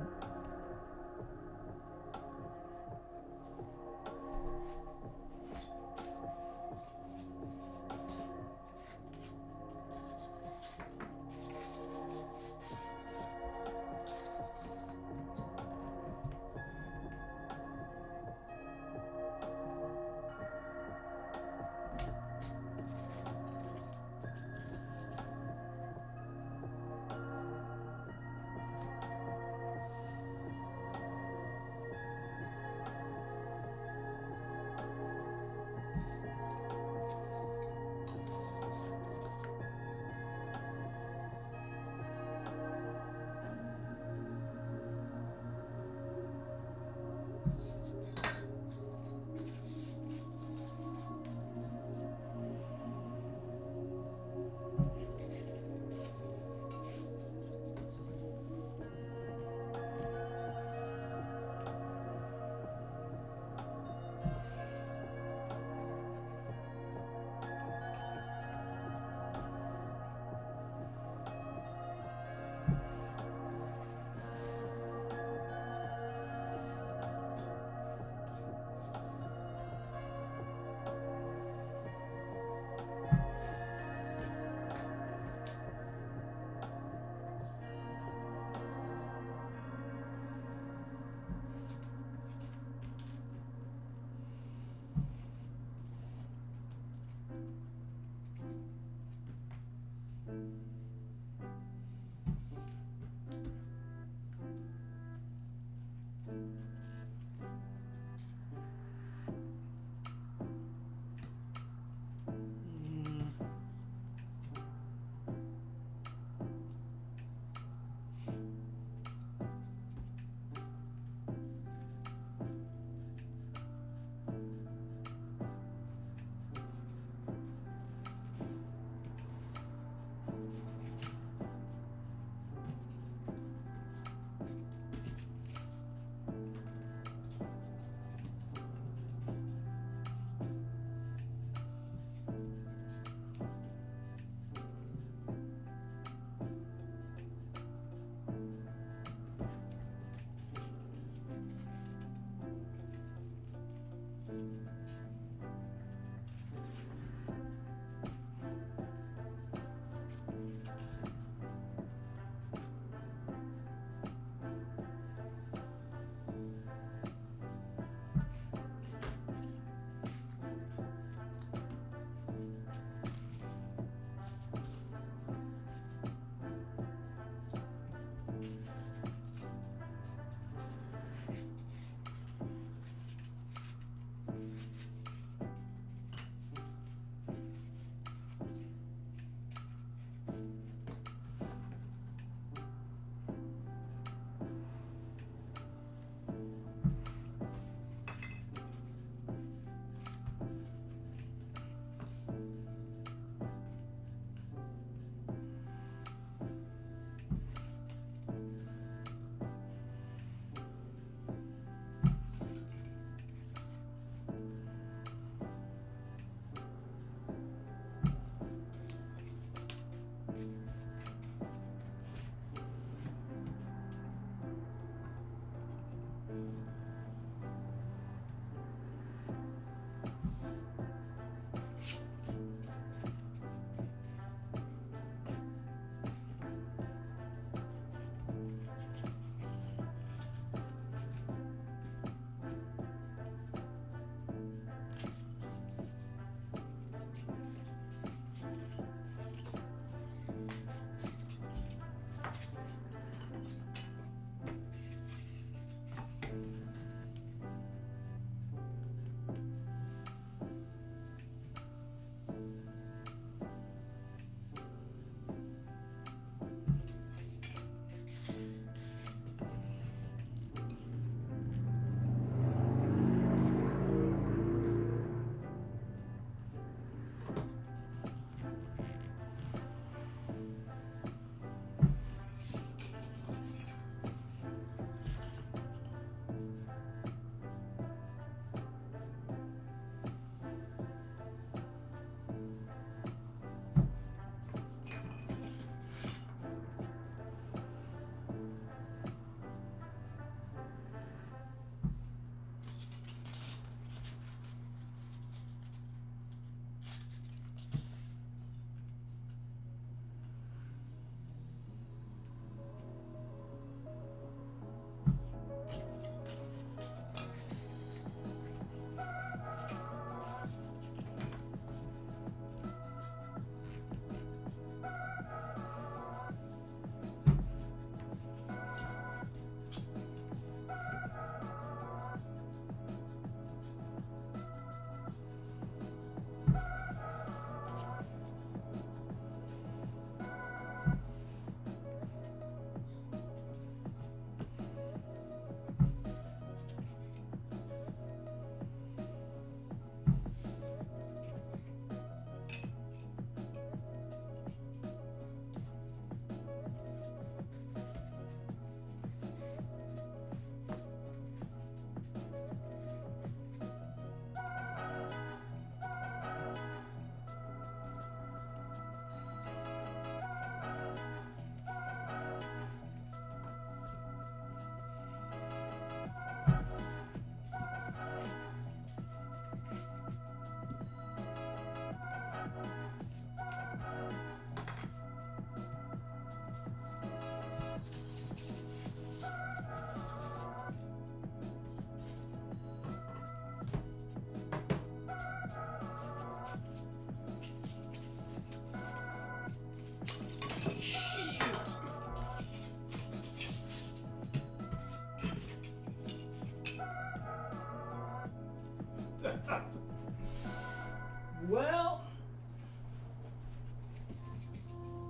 Well,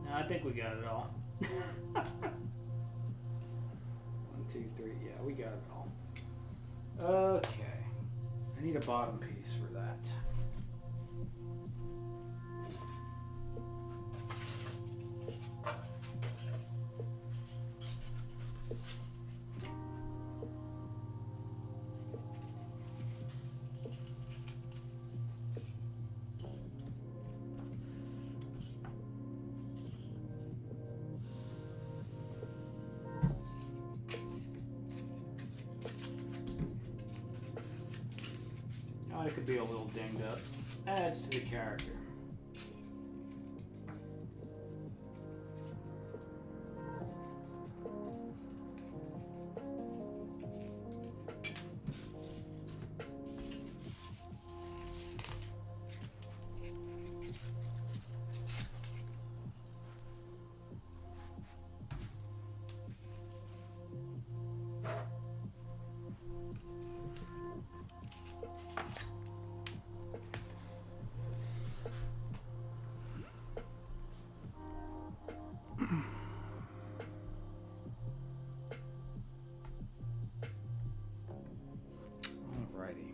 no, I think we got it all. 1, 2, 3. Yeah, we got it all. Okay. I need a bottom piece for that. Oh, it could be a little dinged up. Adds to the character. Alrighty.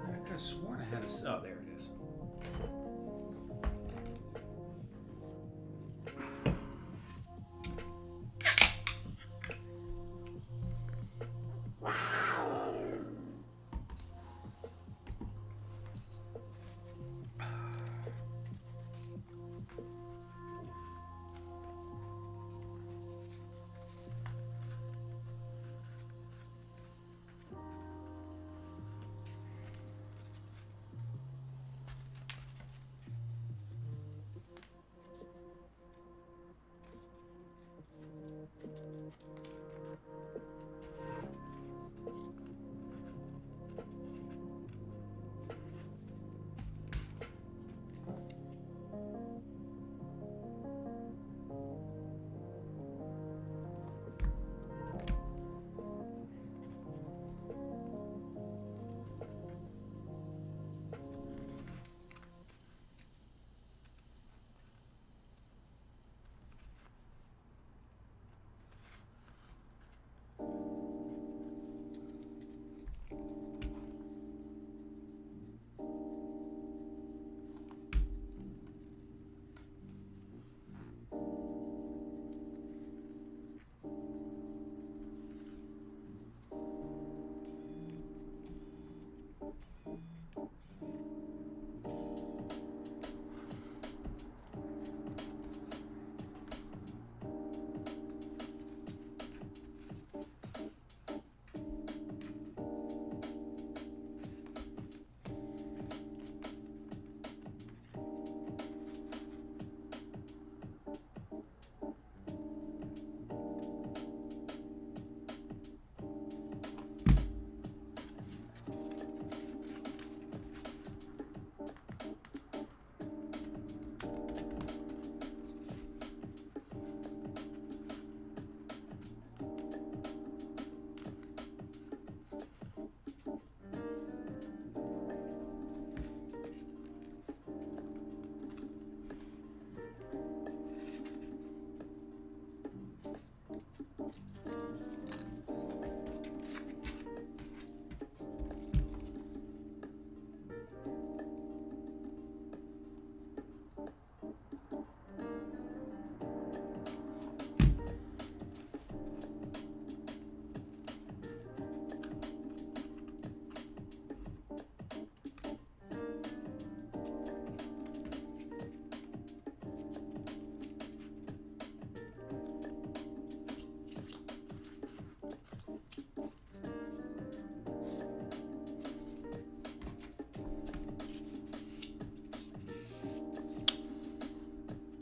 I could have sworn I had a... Oh, there it is.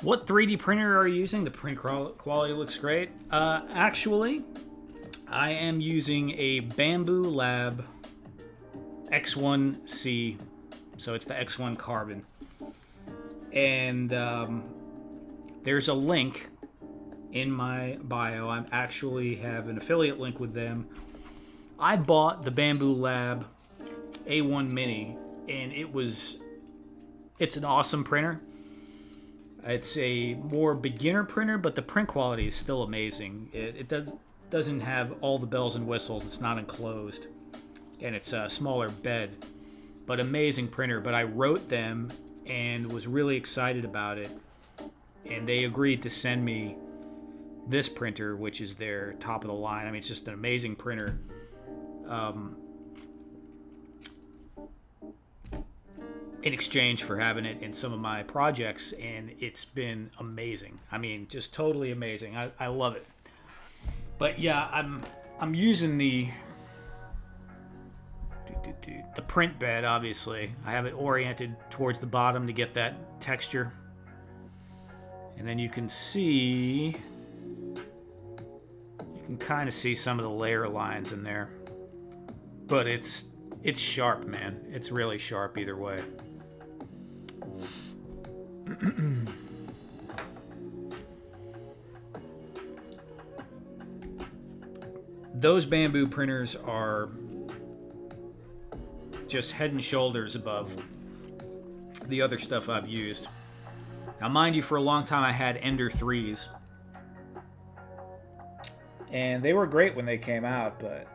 What 3D printer are you using? The print quality looks great. Actually, I am using a Bamboo Lab X1C, so it's the X1 carbon. And there's a link in my bio. I actually have an affiliate link with them. I bought the Bambu Lab A1 Mini, and it's an awesome printer. It's a more beginner printer, but the print quality is still amazing. It doesn't have all the bells and whistles. It's not enclosed, and it's a smaller bed, but amazing printer. But I wrote them and was really excited about it, and they agreed to send me this printer, which is their top of the line. I mean, it's just an amazing printer. In exchange for having it in some of my projects, and it's been amazing. I mean, just totally amazing. I love it. But yeah, I'm using the print bed. Obviously, I have it oriented towards the bottom to get that texture, and then you can kind of see some of the layer lines in there. But it's sharp, man. It's really sharp either way. Those Bambu printers are just head and shoulders above the other stuff I've used. Now, mind you, for a long time I had Ender 3s, and they were great when they came out, but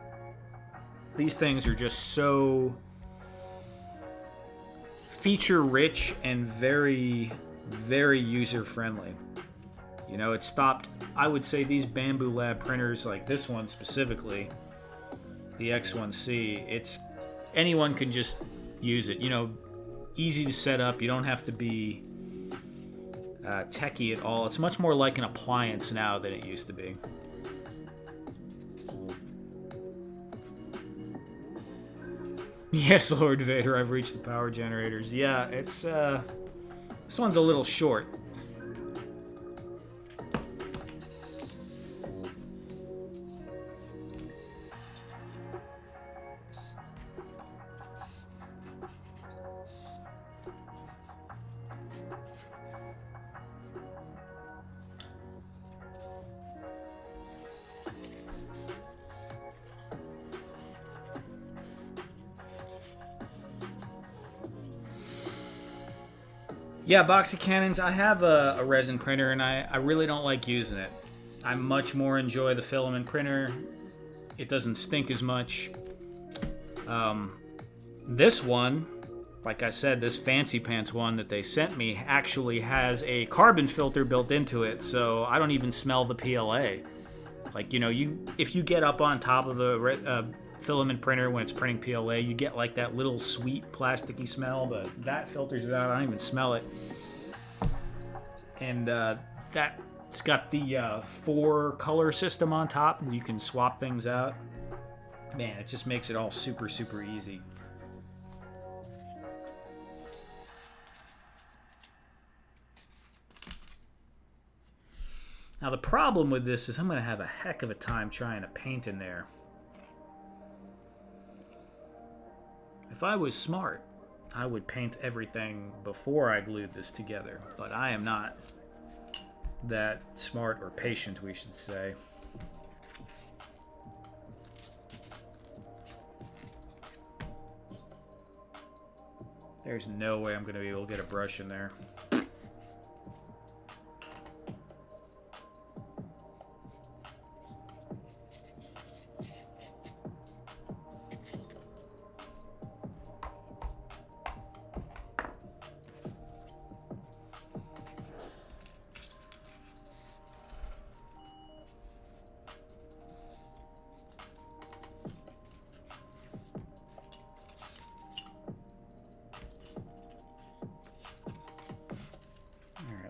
these things are just so feature rich and very, very user friendly. You know, it stopped, I would say these Bambu Lab printers, like this one specifically, the X1C, anyone can just use it. You know, easy to set up. You don't have to be techie at all. It's much more like an appliance now than it used to be. Yes, Lord Vader, I've reached the power generators. Yeah, it's this one's a little short. Yeah, boxy cannons. I have a resin printer, and I really don't like using it. I much more enjoy the filament printer. It doesn't stink as much. This one, like I said, this fancy pants one that they sent me actually has a carbon filter built into it, so I don't even smell the PLA. Like, you know, if you get up on top of the filament printer when it's printing PLA, you get like that little sweet plasticky smell, but that filters it out. I don't even smell it. And that's got the 4 color system on top. You can swap things out. Man, it just makes it all super, super easy. Now the problem with this is I'm going to have a heck of a time trying to paint in there. If I was smart, I would paint everything before I glued this together, but I am not that smart, or patient, we should say. There's no way I'm going to be able to get a brush in there.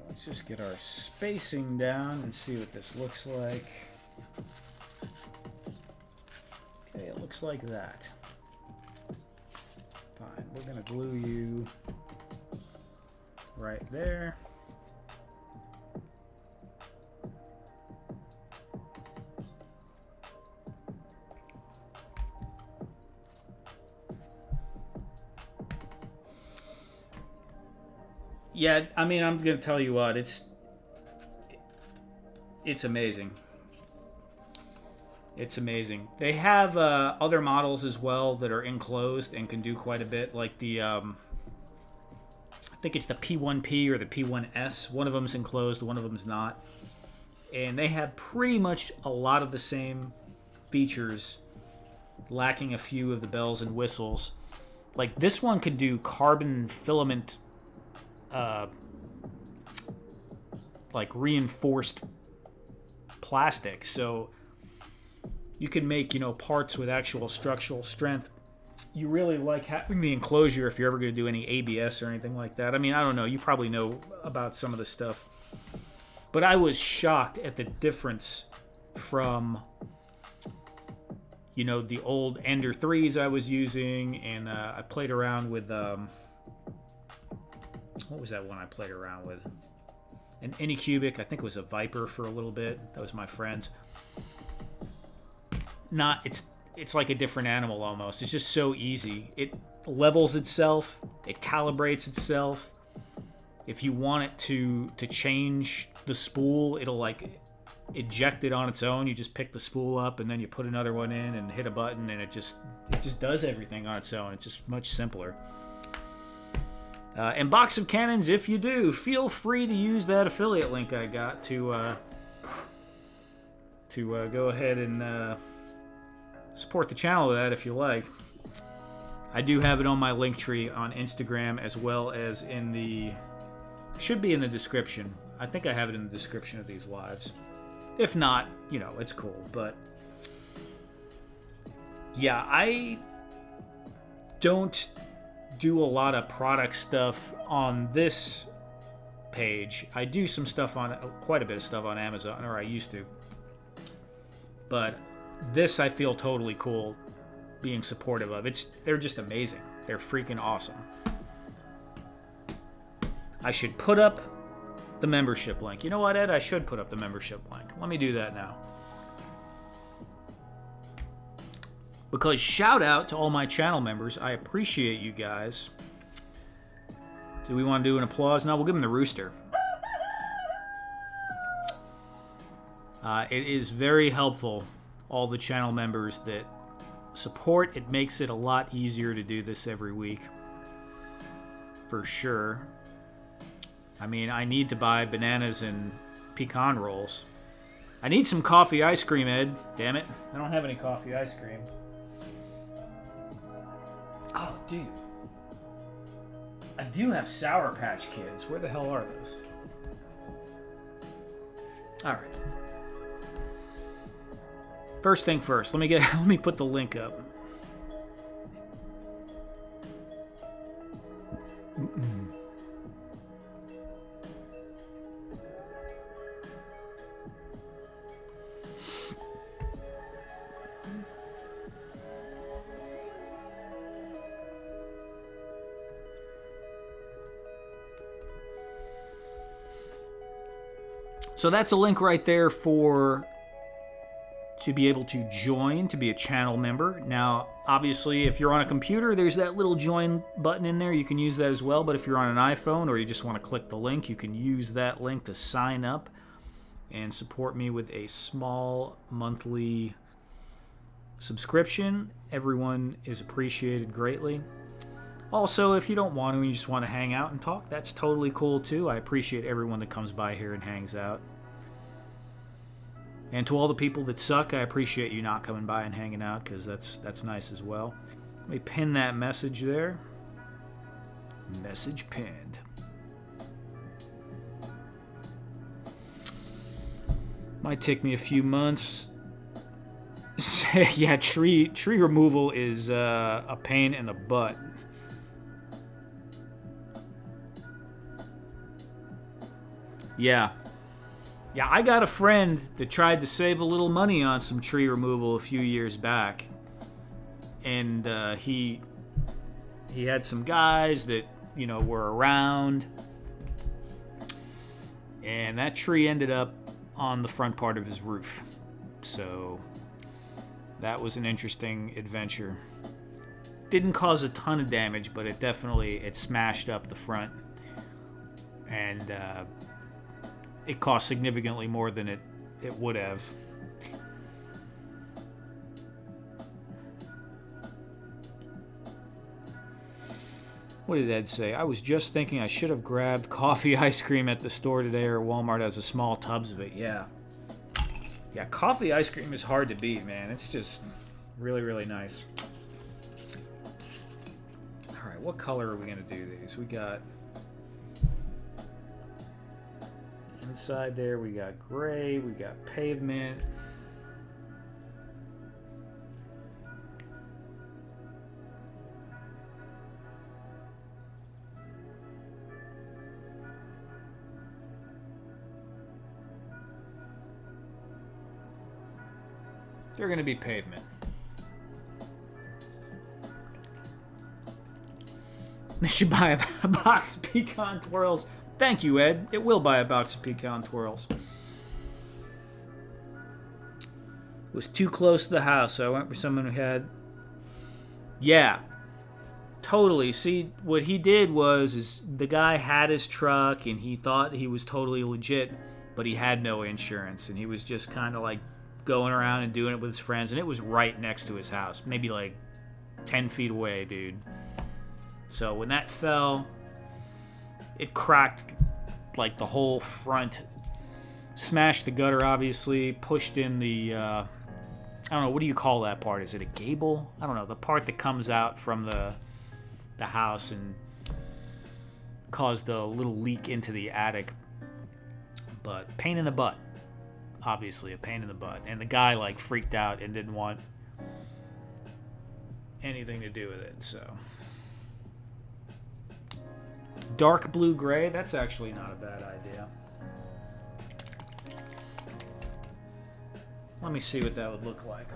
Let's just get our spacing down and see what this looks like. Okay, it looks like that. Fine, we're gonna glue you right there. Yeah, I mean, I'm gonna tell you what, it's amazing. It's amazing. They have other models as well that are enclosed and can do quite a bit, like the I think it's the P1P or the P1S. One of them's enclosed, one of them's not, and they have pretty much a lot of the same features, lacking a few of the bells and whistles. Like this one could do carbon filament, like reinforced plastic, so you can make, parts with actual structural strength. You really like having the enclosure if you're ever going to do any ABS or anything like that. I mean, I don't know. You probably know about some of this stuff. But I was shocked at the difference from, the old Ender 3s I was using. And I played around with, what was that one I played around with? An Anycubic. I think it was a Viper for a little bit. That was my friend's. It's like a different animal almost. It's just so easy. It levels itself. It calibrates itself. If you want it to change the spool, it'll like eject it on its own. You just pick the spool up and then you put another one in and hit a button, and it just does everything on its own. It's just much simpler. And Box of Cannons, if you do, feel free to use that affiliate link I got to go ahead and support the channel with that if you like. I do have it on my link tree on Instagram, as well as should be in the description. I think I have it in the description of these lives. If not, it's cool. But yeah, I don't do a lot of product stuff on this page. I do some stuff on, quite a bit of stuff on Amazon, or I used to. But this I feel totally cool being supportive of. They're just amazing. They're freaking awesome. I should put up the membership link. You know what, Ed? I should put up the membership link. Let me do that now. Because shout out to all my channel members. I appreciate you guys. Do we want to do an applause? No, we'll give them the rooster. It is very helpful, all the channel members that support. It makes it a lot easier to do this every week. For sure. I mean, I need to buy bananas and pecan rolls. I need some coffee ice cream, Ed. Damn it. I don't have any coffee ice cream. Oh, dude. I do have Sour Patch Kids. Where the hell are those? All right. First thing first. Let me put the link up. So that's a link right there to be able to join, to be a channel member. Now, obviously, if you're on a computer, there's that little join button in there. You can use that as well. But if you're on an iPhone or you just want to click the link, you can use that link to sign up and support me with a small monthly subscription. Everyone is appreciated greatly. Also, if you don't want to and you just want to hang out and talk, that's totally cool too. I appreciate everyone that comes by here and hangs out. And to all the people that suck, I appreciate you not coming by and hanging out, because that's nice as well. Let me pin that message there. Message pinned. Might take me a few months. Yeah, tree removal is a pain in the butt. Yeah, I got a friend that tried to save a little money on some tree removal a few years back. And he had some guys that, were around. And that tree ended up on the front part of his roof. So that was an interesting adventure. Didn't cause a ton of damage, but it smashed up the front. and it cost significantly more than it would have. What did Ed say? I was just thinking I should have grabbed coffee ice cream at the store today, or Walmart has a small tubs of it. Yeah. Yeah, coffee ice cream is hard to beat, man. It's just really, really nice. All right, what color are we going to do these? We got inside there, we got gray, we got pavement. They're going to be pavement. They should buy a box of pecan twirls. Thank you, Ed. It will buy a box of pecan twirls. It was too close to the house, so I went for someone who had... Yeah. Totally. See, what he did is the guy had his truck, and he thought he was totally legit, but he had no insurance, and he was just kind of like going around and doing it with his friends, and it was right next to his house, maybe like 10 feet away, dude. So when that fell, it cracked like the whole front, smashed the gutter, obviously, pushed in the I don't know, what do you call that part? Is it a gable? I don't know, the part that comes out from the house, and caused a little leak into the attic. But pain in the butt. Obviously a pain in the butt, and the guy like freaked out and didn't want anything to do with it. So dark blue gray, that's actually not a bad idea. Let me see what that would look like.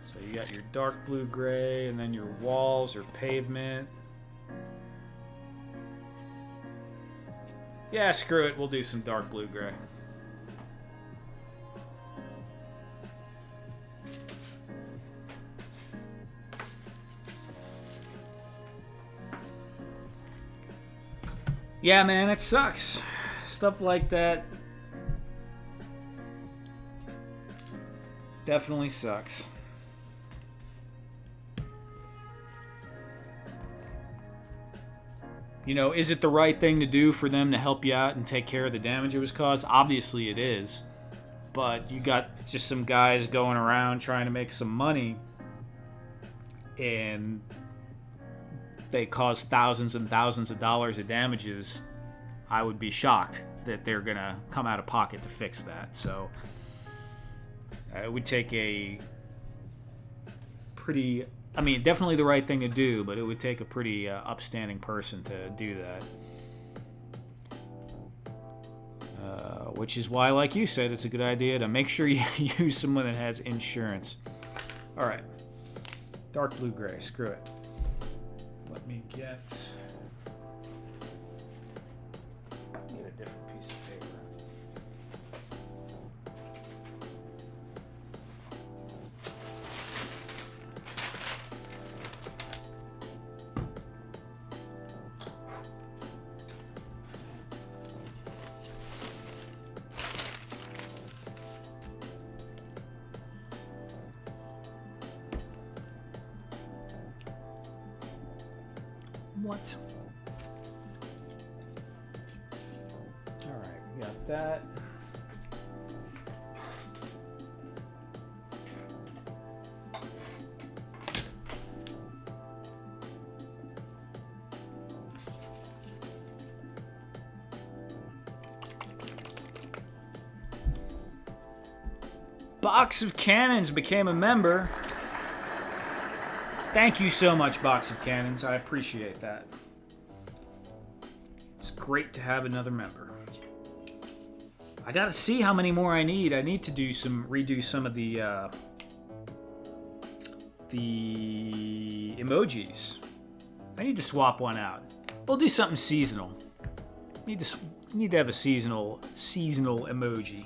So you got your dark blue gray, and then your walls are pavement. Yeah, screw it. We'll do some dark blue gray. Yeah, man, it sucks. Stuff like that definitely sucks. You know, is it the right thing to do for them to help you out and take care of the damage it was caused? Obviously it is. But you got just some guys going around trying to make some money, and they cause thousands and thousands of dollars of damages. I would be shocked that they're going to come out of pocket to fix that. So it would take a pretty... I mean, definitely the right thing to do, but it would take a pretty upstanding person to do that. Which is why, like you said, it's a good idea to make sure you use someone that has insurance. All right. Dark blue gray. Screw it. Let me get a different piece of paper. What? All right, we got that. Box of Cannons became a member. Thank you so much, Box of Cannons. I appreciate that. It's great to have another member. I gotta see how many more I need. I need to redo some of the the emojis. I need to swap one out. We'll do something seasonal. Need to have a seasonal emoji.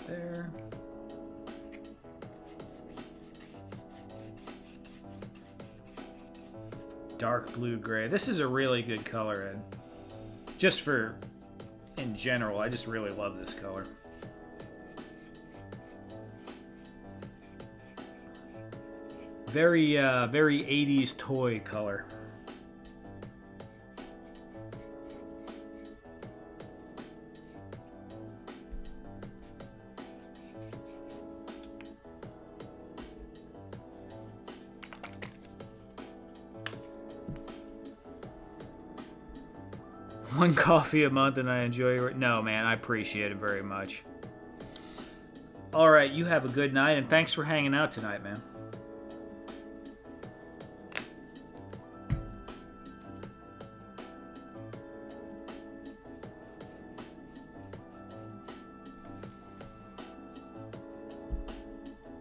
There. Dark blue gray. This is a really good color, and just for in general, I just really love this color. Very 80s toy color. One coffee a month and I enjoy it. No, man, I appreciate it very much. All right, you have a good night, and thanks for hanging out tonight, man.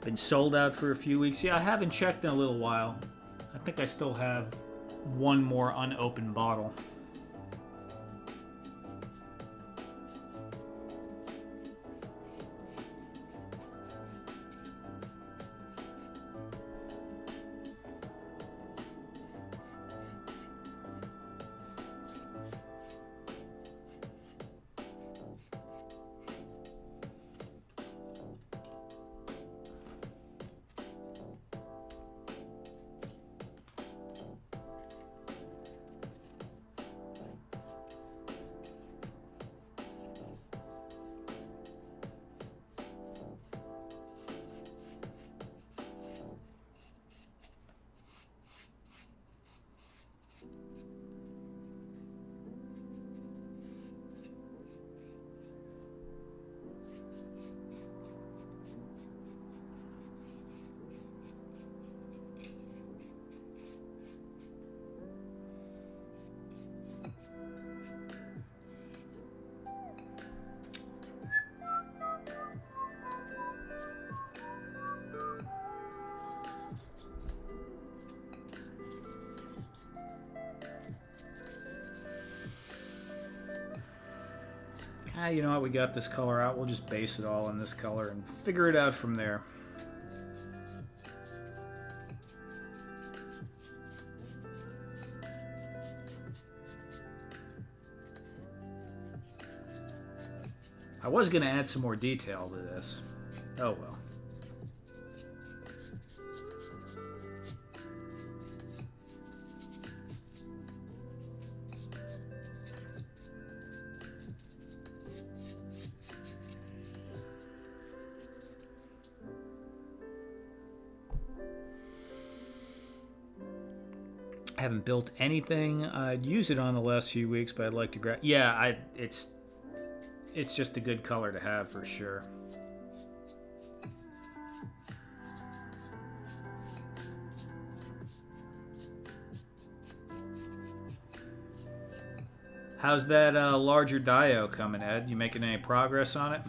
Been sold out for a few weeks. Yeah, I haven't checked in a little while. I think I still have one more unopened bottle. You know what, we got this color out. We'll just base it all in this color and figure it out from there. I was going to add some more detail to this. Oh well. I haven't built anything I'd use it on the last few weeks, but I'd like to grab. Yeah, it's just a good color to have for sure. How's that larger dio coming, Ed? You making any progress on it?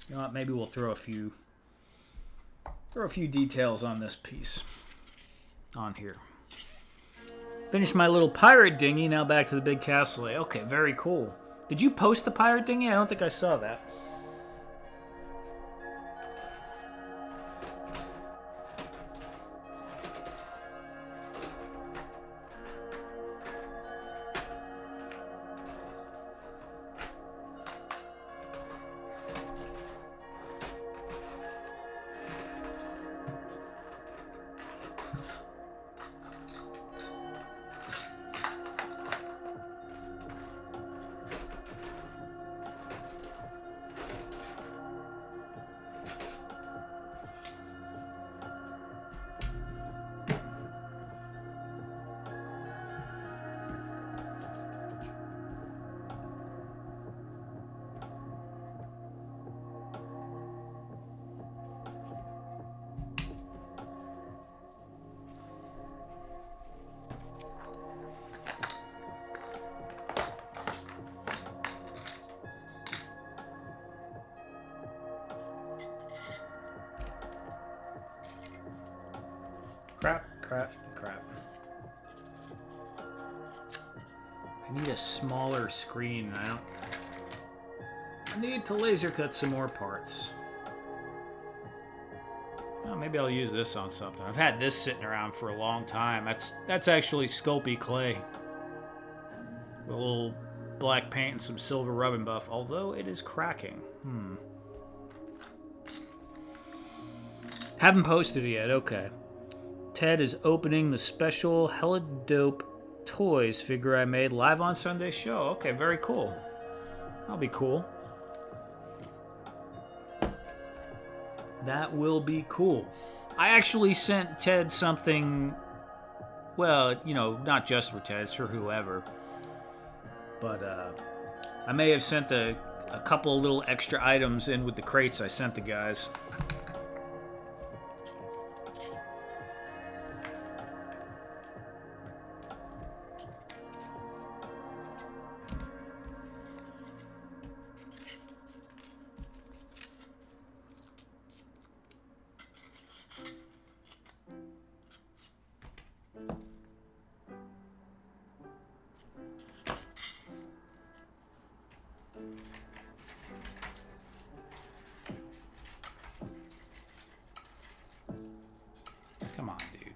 You know what? Maybe we'll throw a few details on this piece on here. Finished my little pirate dinghy. Now back to the big castle. Okay, very cool. Did you post the pirate dinghy? I don't think I saw that. Crap. I need a smaller screen. I need to laser cut some more parts. Well, maybe I'll use this on something. I've had this sitting around for a long time. That's actually Sculpey clay. With a little black paint and some silver rubbing buff, although it is cracking. Haven't posted it yet, okay. Ted is opening the special Helladope Toys figure I made live on Sunday's show. Okay, very cool. That'll be cool. That will be cool. I actually sent Ted something, well, you know, not just for Ted, it's for whoever. But I may have sent a couple of little extra items in with the crates I sent the guys. Come on, dude.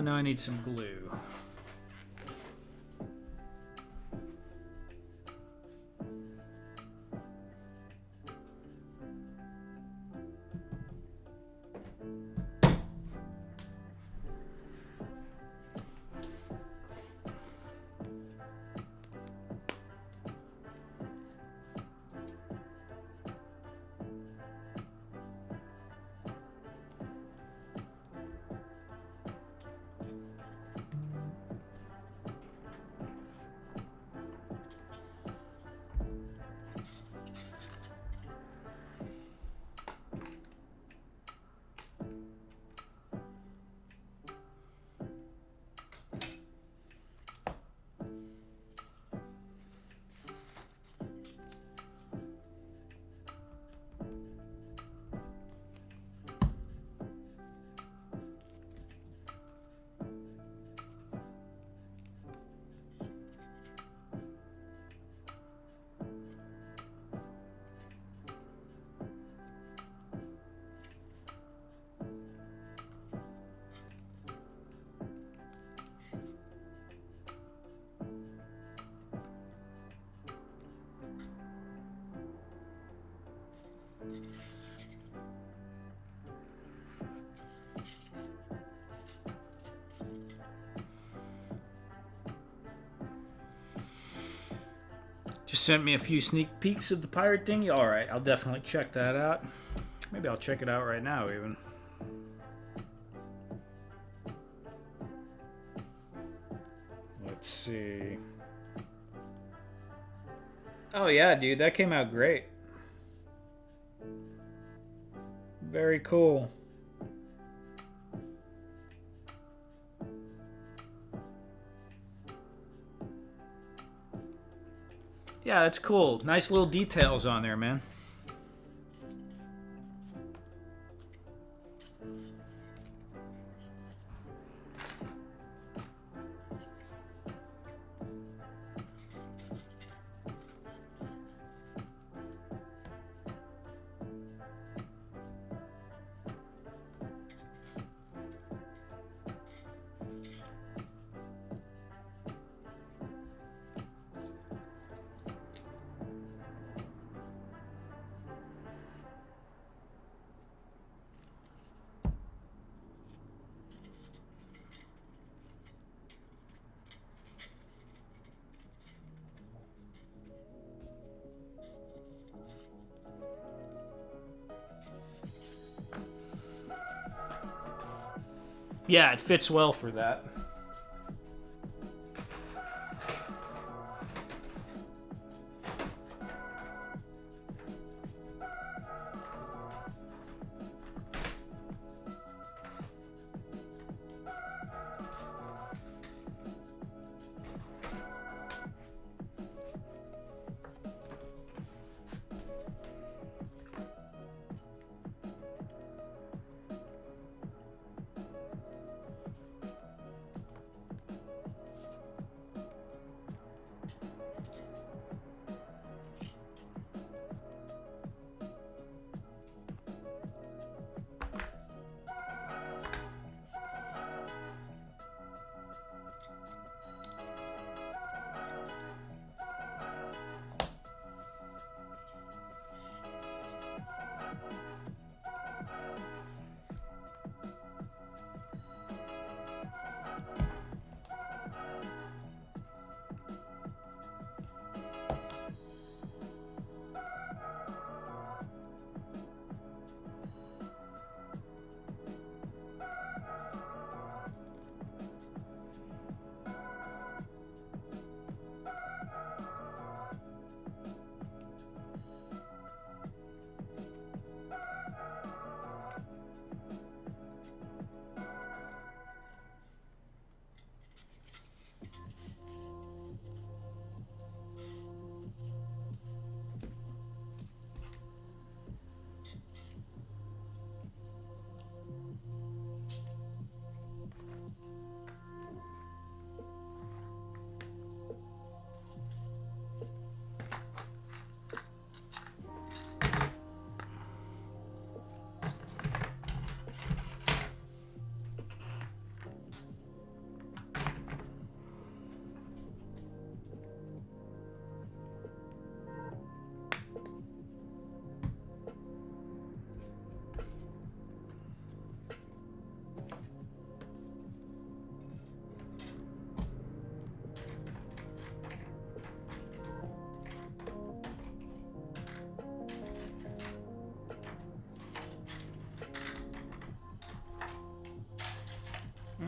Now I need some glue. Just sent me a few sneak peeks of the pirate dinghy. All right, I'll definitely check that out. Maybe I'll check it out right now even. Let's see. Oh yeah, dude, that came out great. Very cool. Yeah, that's cool. Nice little details on there, man. Yeah, it fits well for that.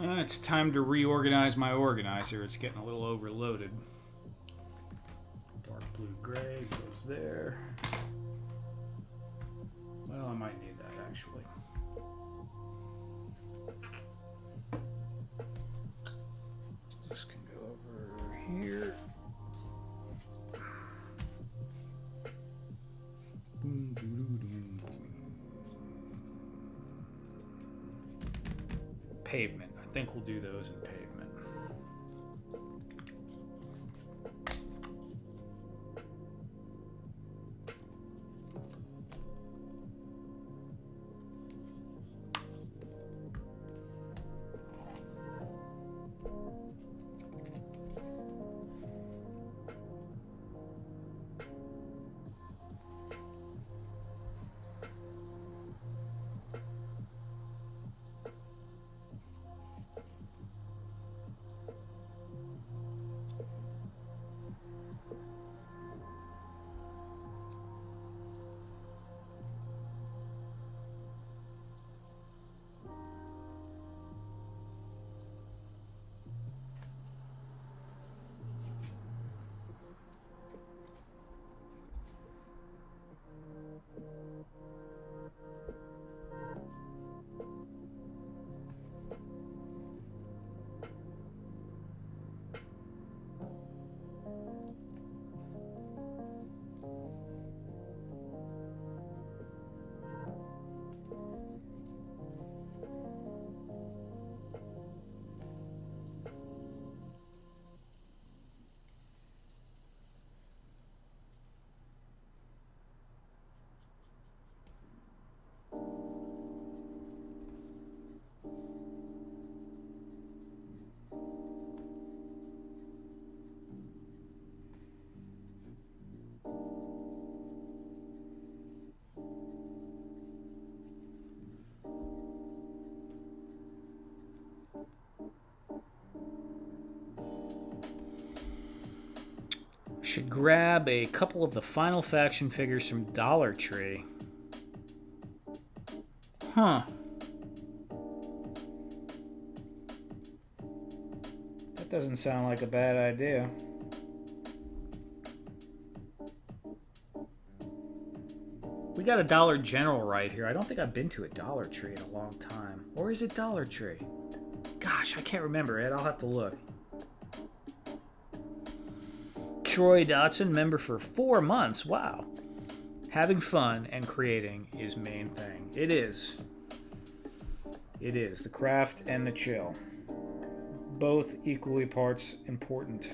It's time to reorganize my organizer. It's getting a little overloaded. Dark blue gray goes there. Well, I might need that actually. This can go over here. Pavement. I think we'll do those in pavement. Should grab a couple of the Final Faction figures from Dollar Tree. Huh. That doesn't sound like a bad idea. We got a Dollar General right here. I don't think I've been to a Dollar Tree in a long time. Or is it Dollar Tree? Gosh, I can't remember, Ed. I'll have to look. Troy Dotson, member for 4 months. Wow. Having fun and creating is main thing. It is. It is. The craft and the chill. Both equally parts important.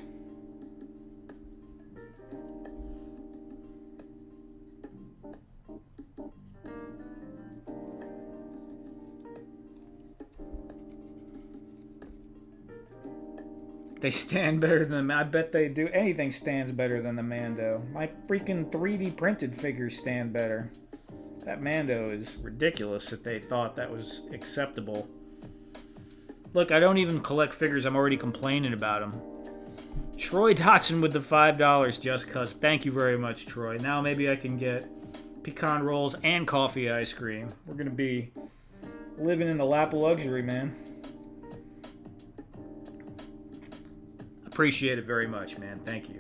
They stand better than... I bet they do. Anything stands better than the Mando. My freaking 3D printed figures stand better. That Mando is ridiculous that they thought that was acceptable. Look, I don't even collect figures. I'm already complaining about them. Troy Dotson with the $5 just cuz. Thank you very much, Troy. Now maybe I can get pecan rolls and coffee ice cream. We're going to be living in the lap of luxury, man. Appreciate it very much, man. Thank you.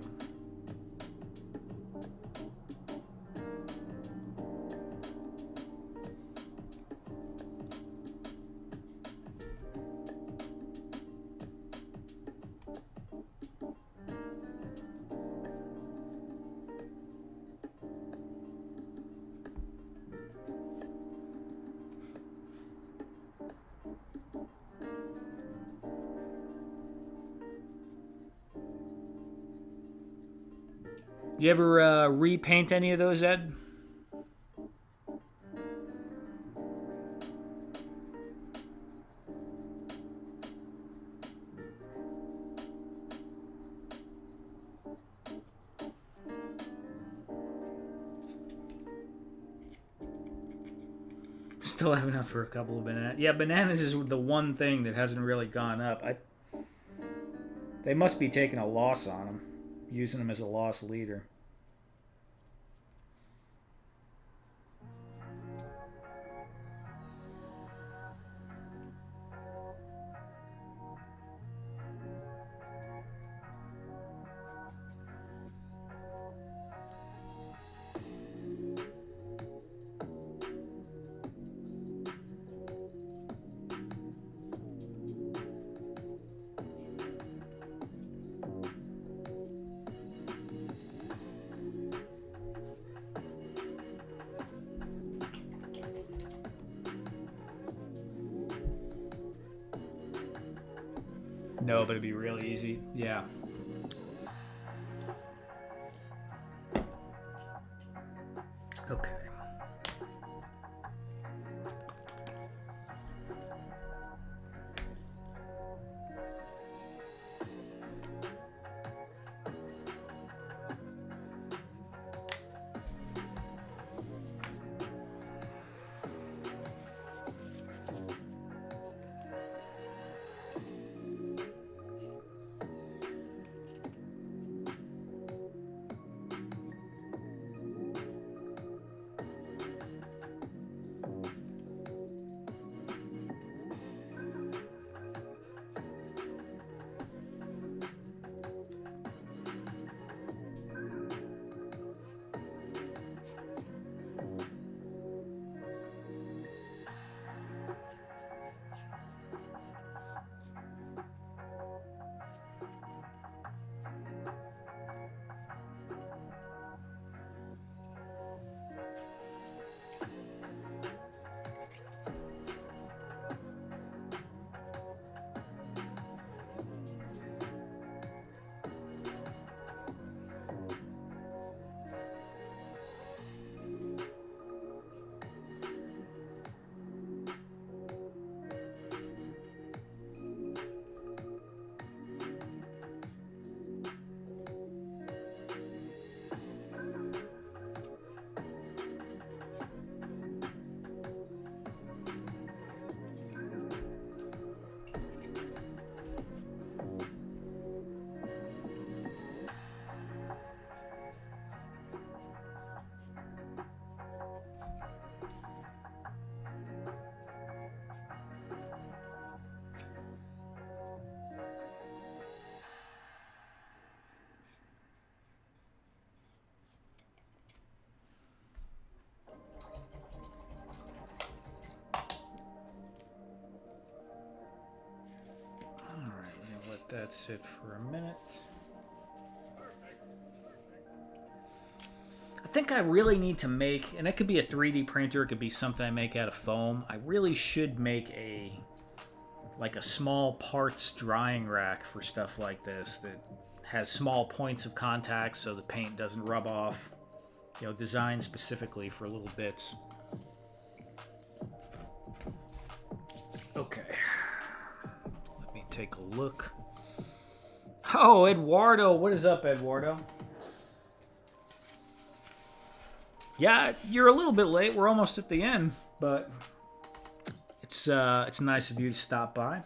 You ever repaint any of those, Ed? Still have enough for a couple of bananas. Yeah, bananas is the one thing that hasn't really gone up. They must be taking a loss on them. Using them as a loss leader. No, but it'd be really easy. Yeah. Okay. that sit for a minute. I think I really need to make, and it could be a 3D printer, it could be something I make out of foam. I really should make a small parts drying rack for stuff like this that has small points of contact so the paint doesn't rub off. You know, designed specifically for little bits. Okay. Let me take a look. Oh, Eduardo. What is up, Eduardo? Yeah, you're a little bit late. We're almost at the end, but it's nice of you to stop by.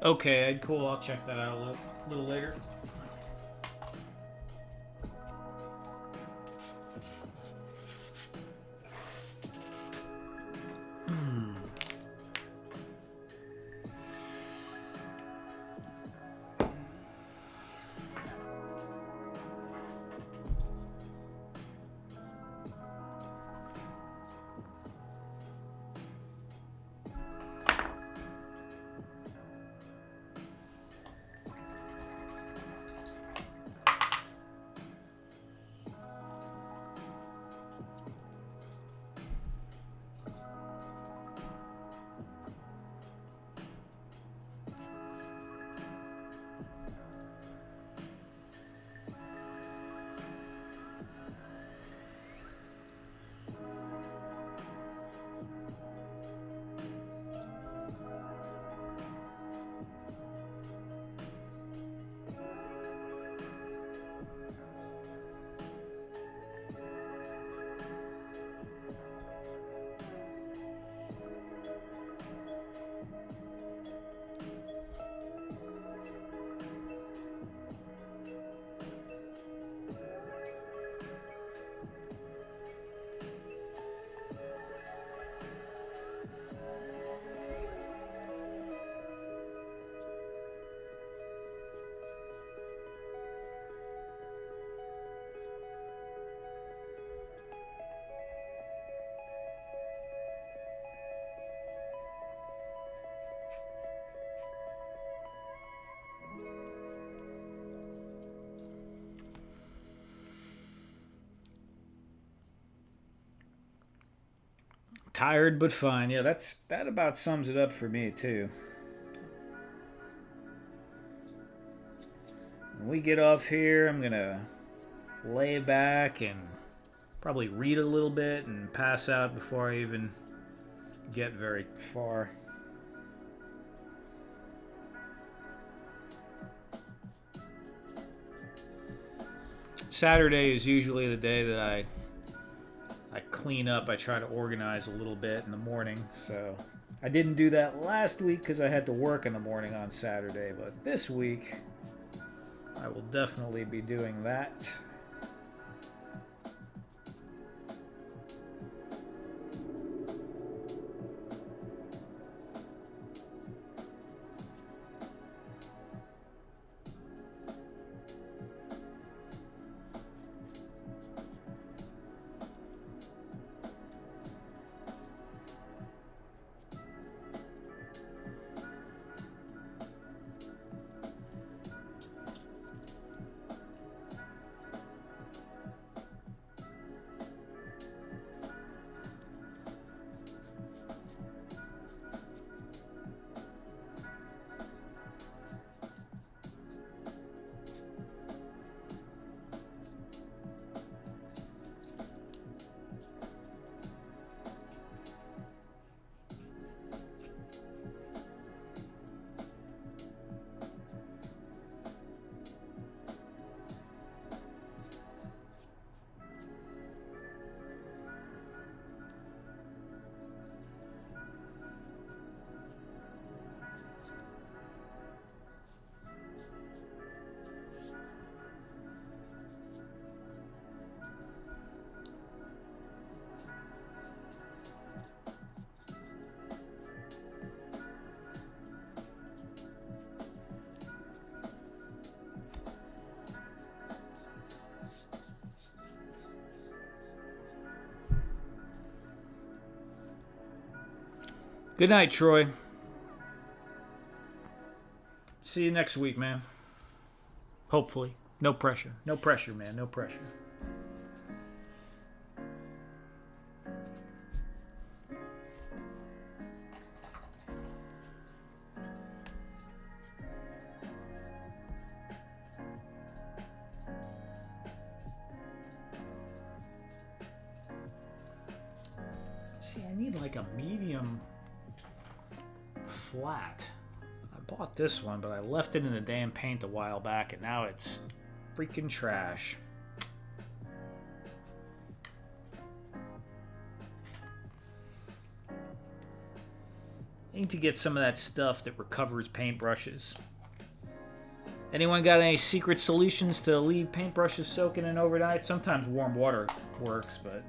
Okay, cool. I'll check that out a little later. Tired but fine. Yeah, that about sums it up for me too. When we get off here, I'm gonna lay back and probably read a little bit and pass out before I even get very far. Saturday is usually the day that I clean up. I try to organize a little bit in the morning. So I didn't do that last week because I had to work in the morning on Saturday. But this week, I will definitely be doing that. Good night, Troy. See you next week, man. Hopefully. No pressure. No pressure, man. No pressure. See, I need like a medium flat. I bought this one, but I left it in the damn paint a while back, and now it's freaking trash. Need to get some of that stuff that recovers paintbrushes. Anyone got any secret solutions to leave paintbrushes soaking in overnight? Sometimes warm water works, but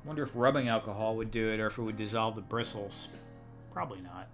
wonder if rubbing alcohol would do it, or if it would dissolve the bristles. Probably not.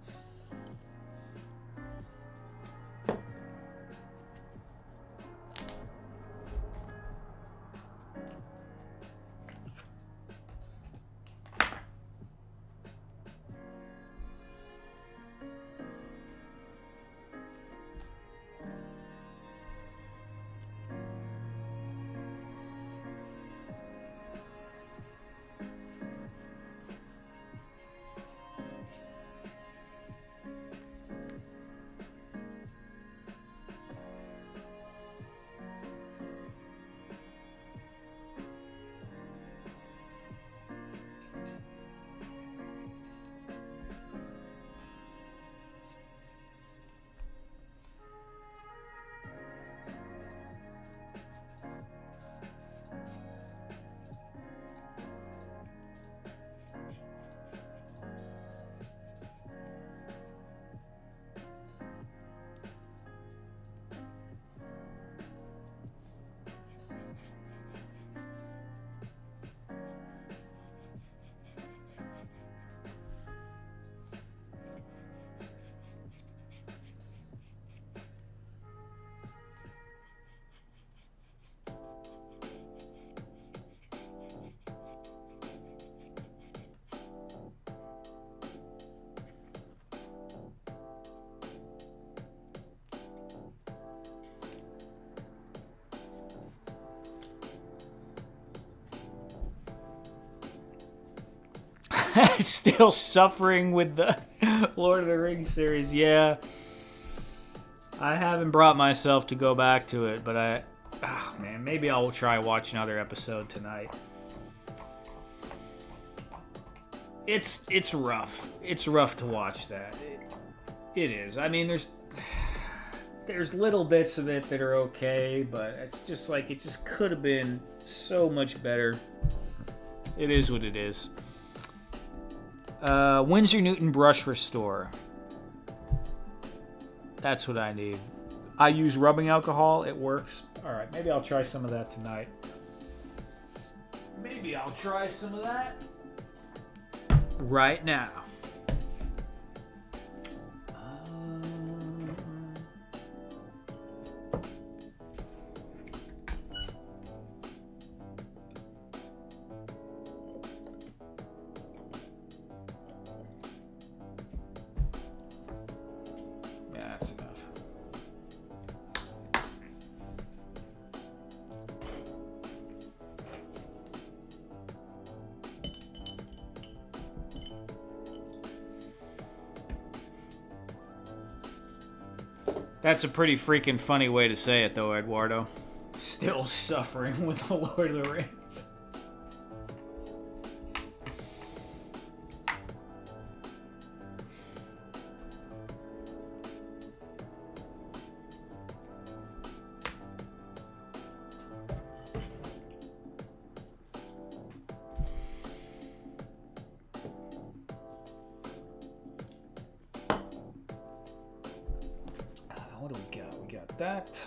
Still suffering with the Lord of the Rings series. Yeah. I haven't brought myself to go back to it, but man, maybe I will try watch another episode tonight. It's rough. It's rough to watch that. It is. I mean, there's little bits of it that are okay, but it's just like it just could have been so much better. It is what it is. Winsor Newton brush restore. That's what I need. I use rubbing alcohol. It works. All right, maybe I'll try some of that tonight. Maybe I'll try some of that right now. That's a pretty freaking funny way to say it, though, Eduardo. Still suffering with the Lord of the Rings. What do we got? We got that.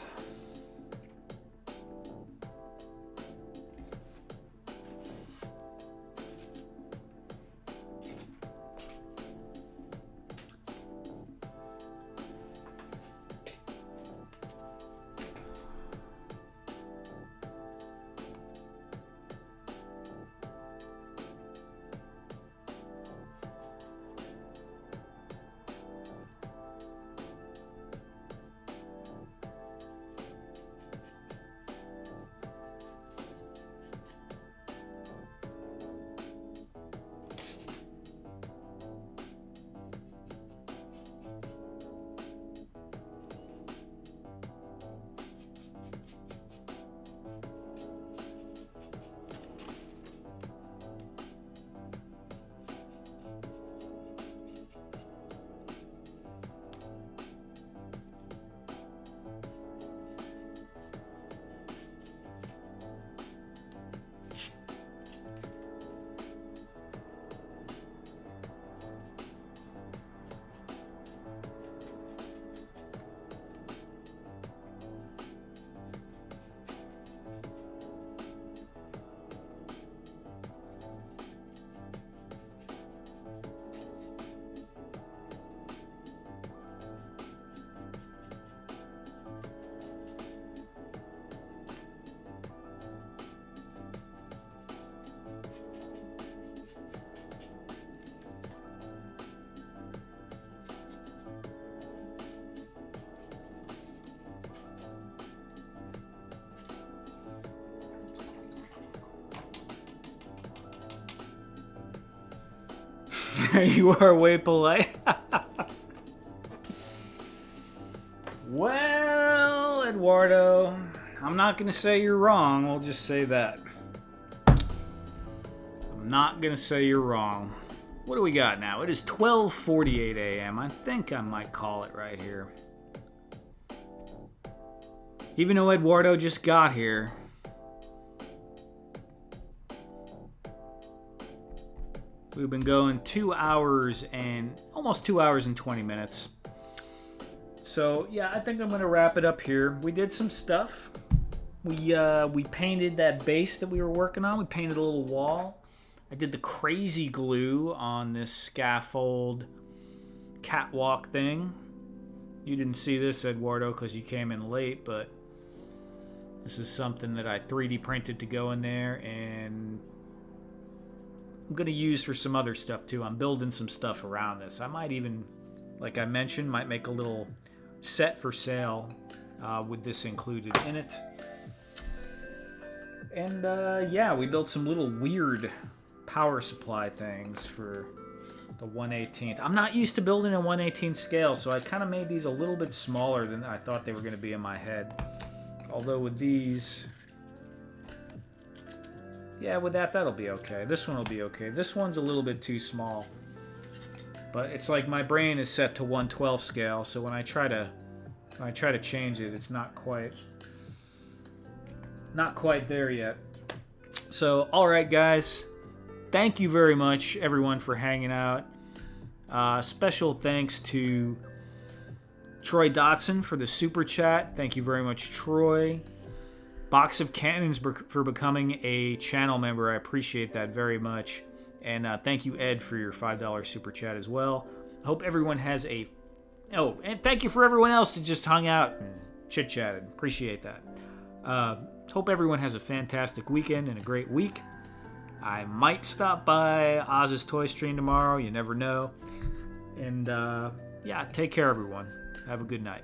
You are way polite. Well, Eduardo, I'm not going to say you're wrong. We'll just say that. I'm not going to say you're wrong. What do we got now? It is 12:48 a.m. I think I might call it right here. Even though Eduardo just got here. We've been going 2 hours and almost 2 hours and 20 minutes. So yeah, I think I'm gonna wrap it up here. We did some stuff. We painted that base that we were working on. We painted a little wall. I did the crazy glue on this scaffold catwalk thing. You didn't see this, Eduardo, because you came in late, but this is something that I 3D printed to go in there, and I'm going to use for some other stuff too. I'm building some stuff around this. I might even, like I mentioned, might make a little set for sale with this included in it. And yeah, we built some little weird power supply things for the 1/18th. I'm not used to building a 1/18th scale, so I kind of made these a little bit smaller than I thought they were going to be in my head. Although with these, yeah, with that'll be okay. This one will be okay. This one's a little bit too small. But it's like my brain is set to 1/12 scale, so when I try to change it, it's not quite there yet. So, all right, guys. Thank you very much, everyone, for hanging out. Special thanks to Troy Dotson for the super chat. Thank you very much, Troy. Box of Cannons for becoming a channel member. I appreciate that very much. And thank you, Ed, for your $5 super chat as well. Hope everyone has a... Oh, and thank you for everyone else that just hung out and chit-chatted. Appreciate that. Hope everyone has a fantastic weekend and a great week. I might stop by Oz's Toy Stream tomorrow. You never know. And, yeah, take care, everyone. Have a good night.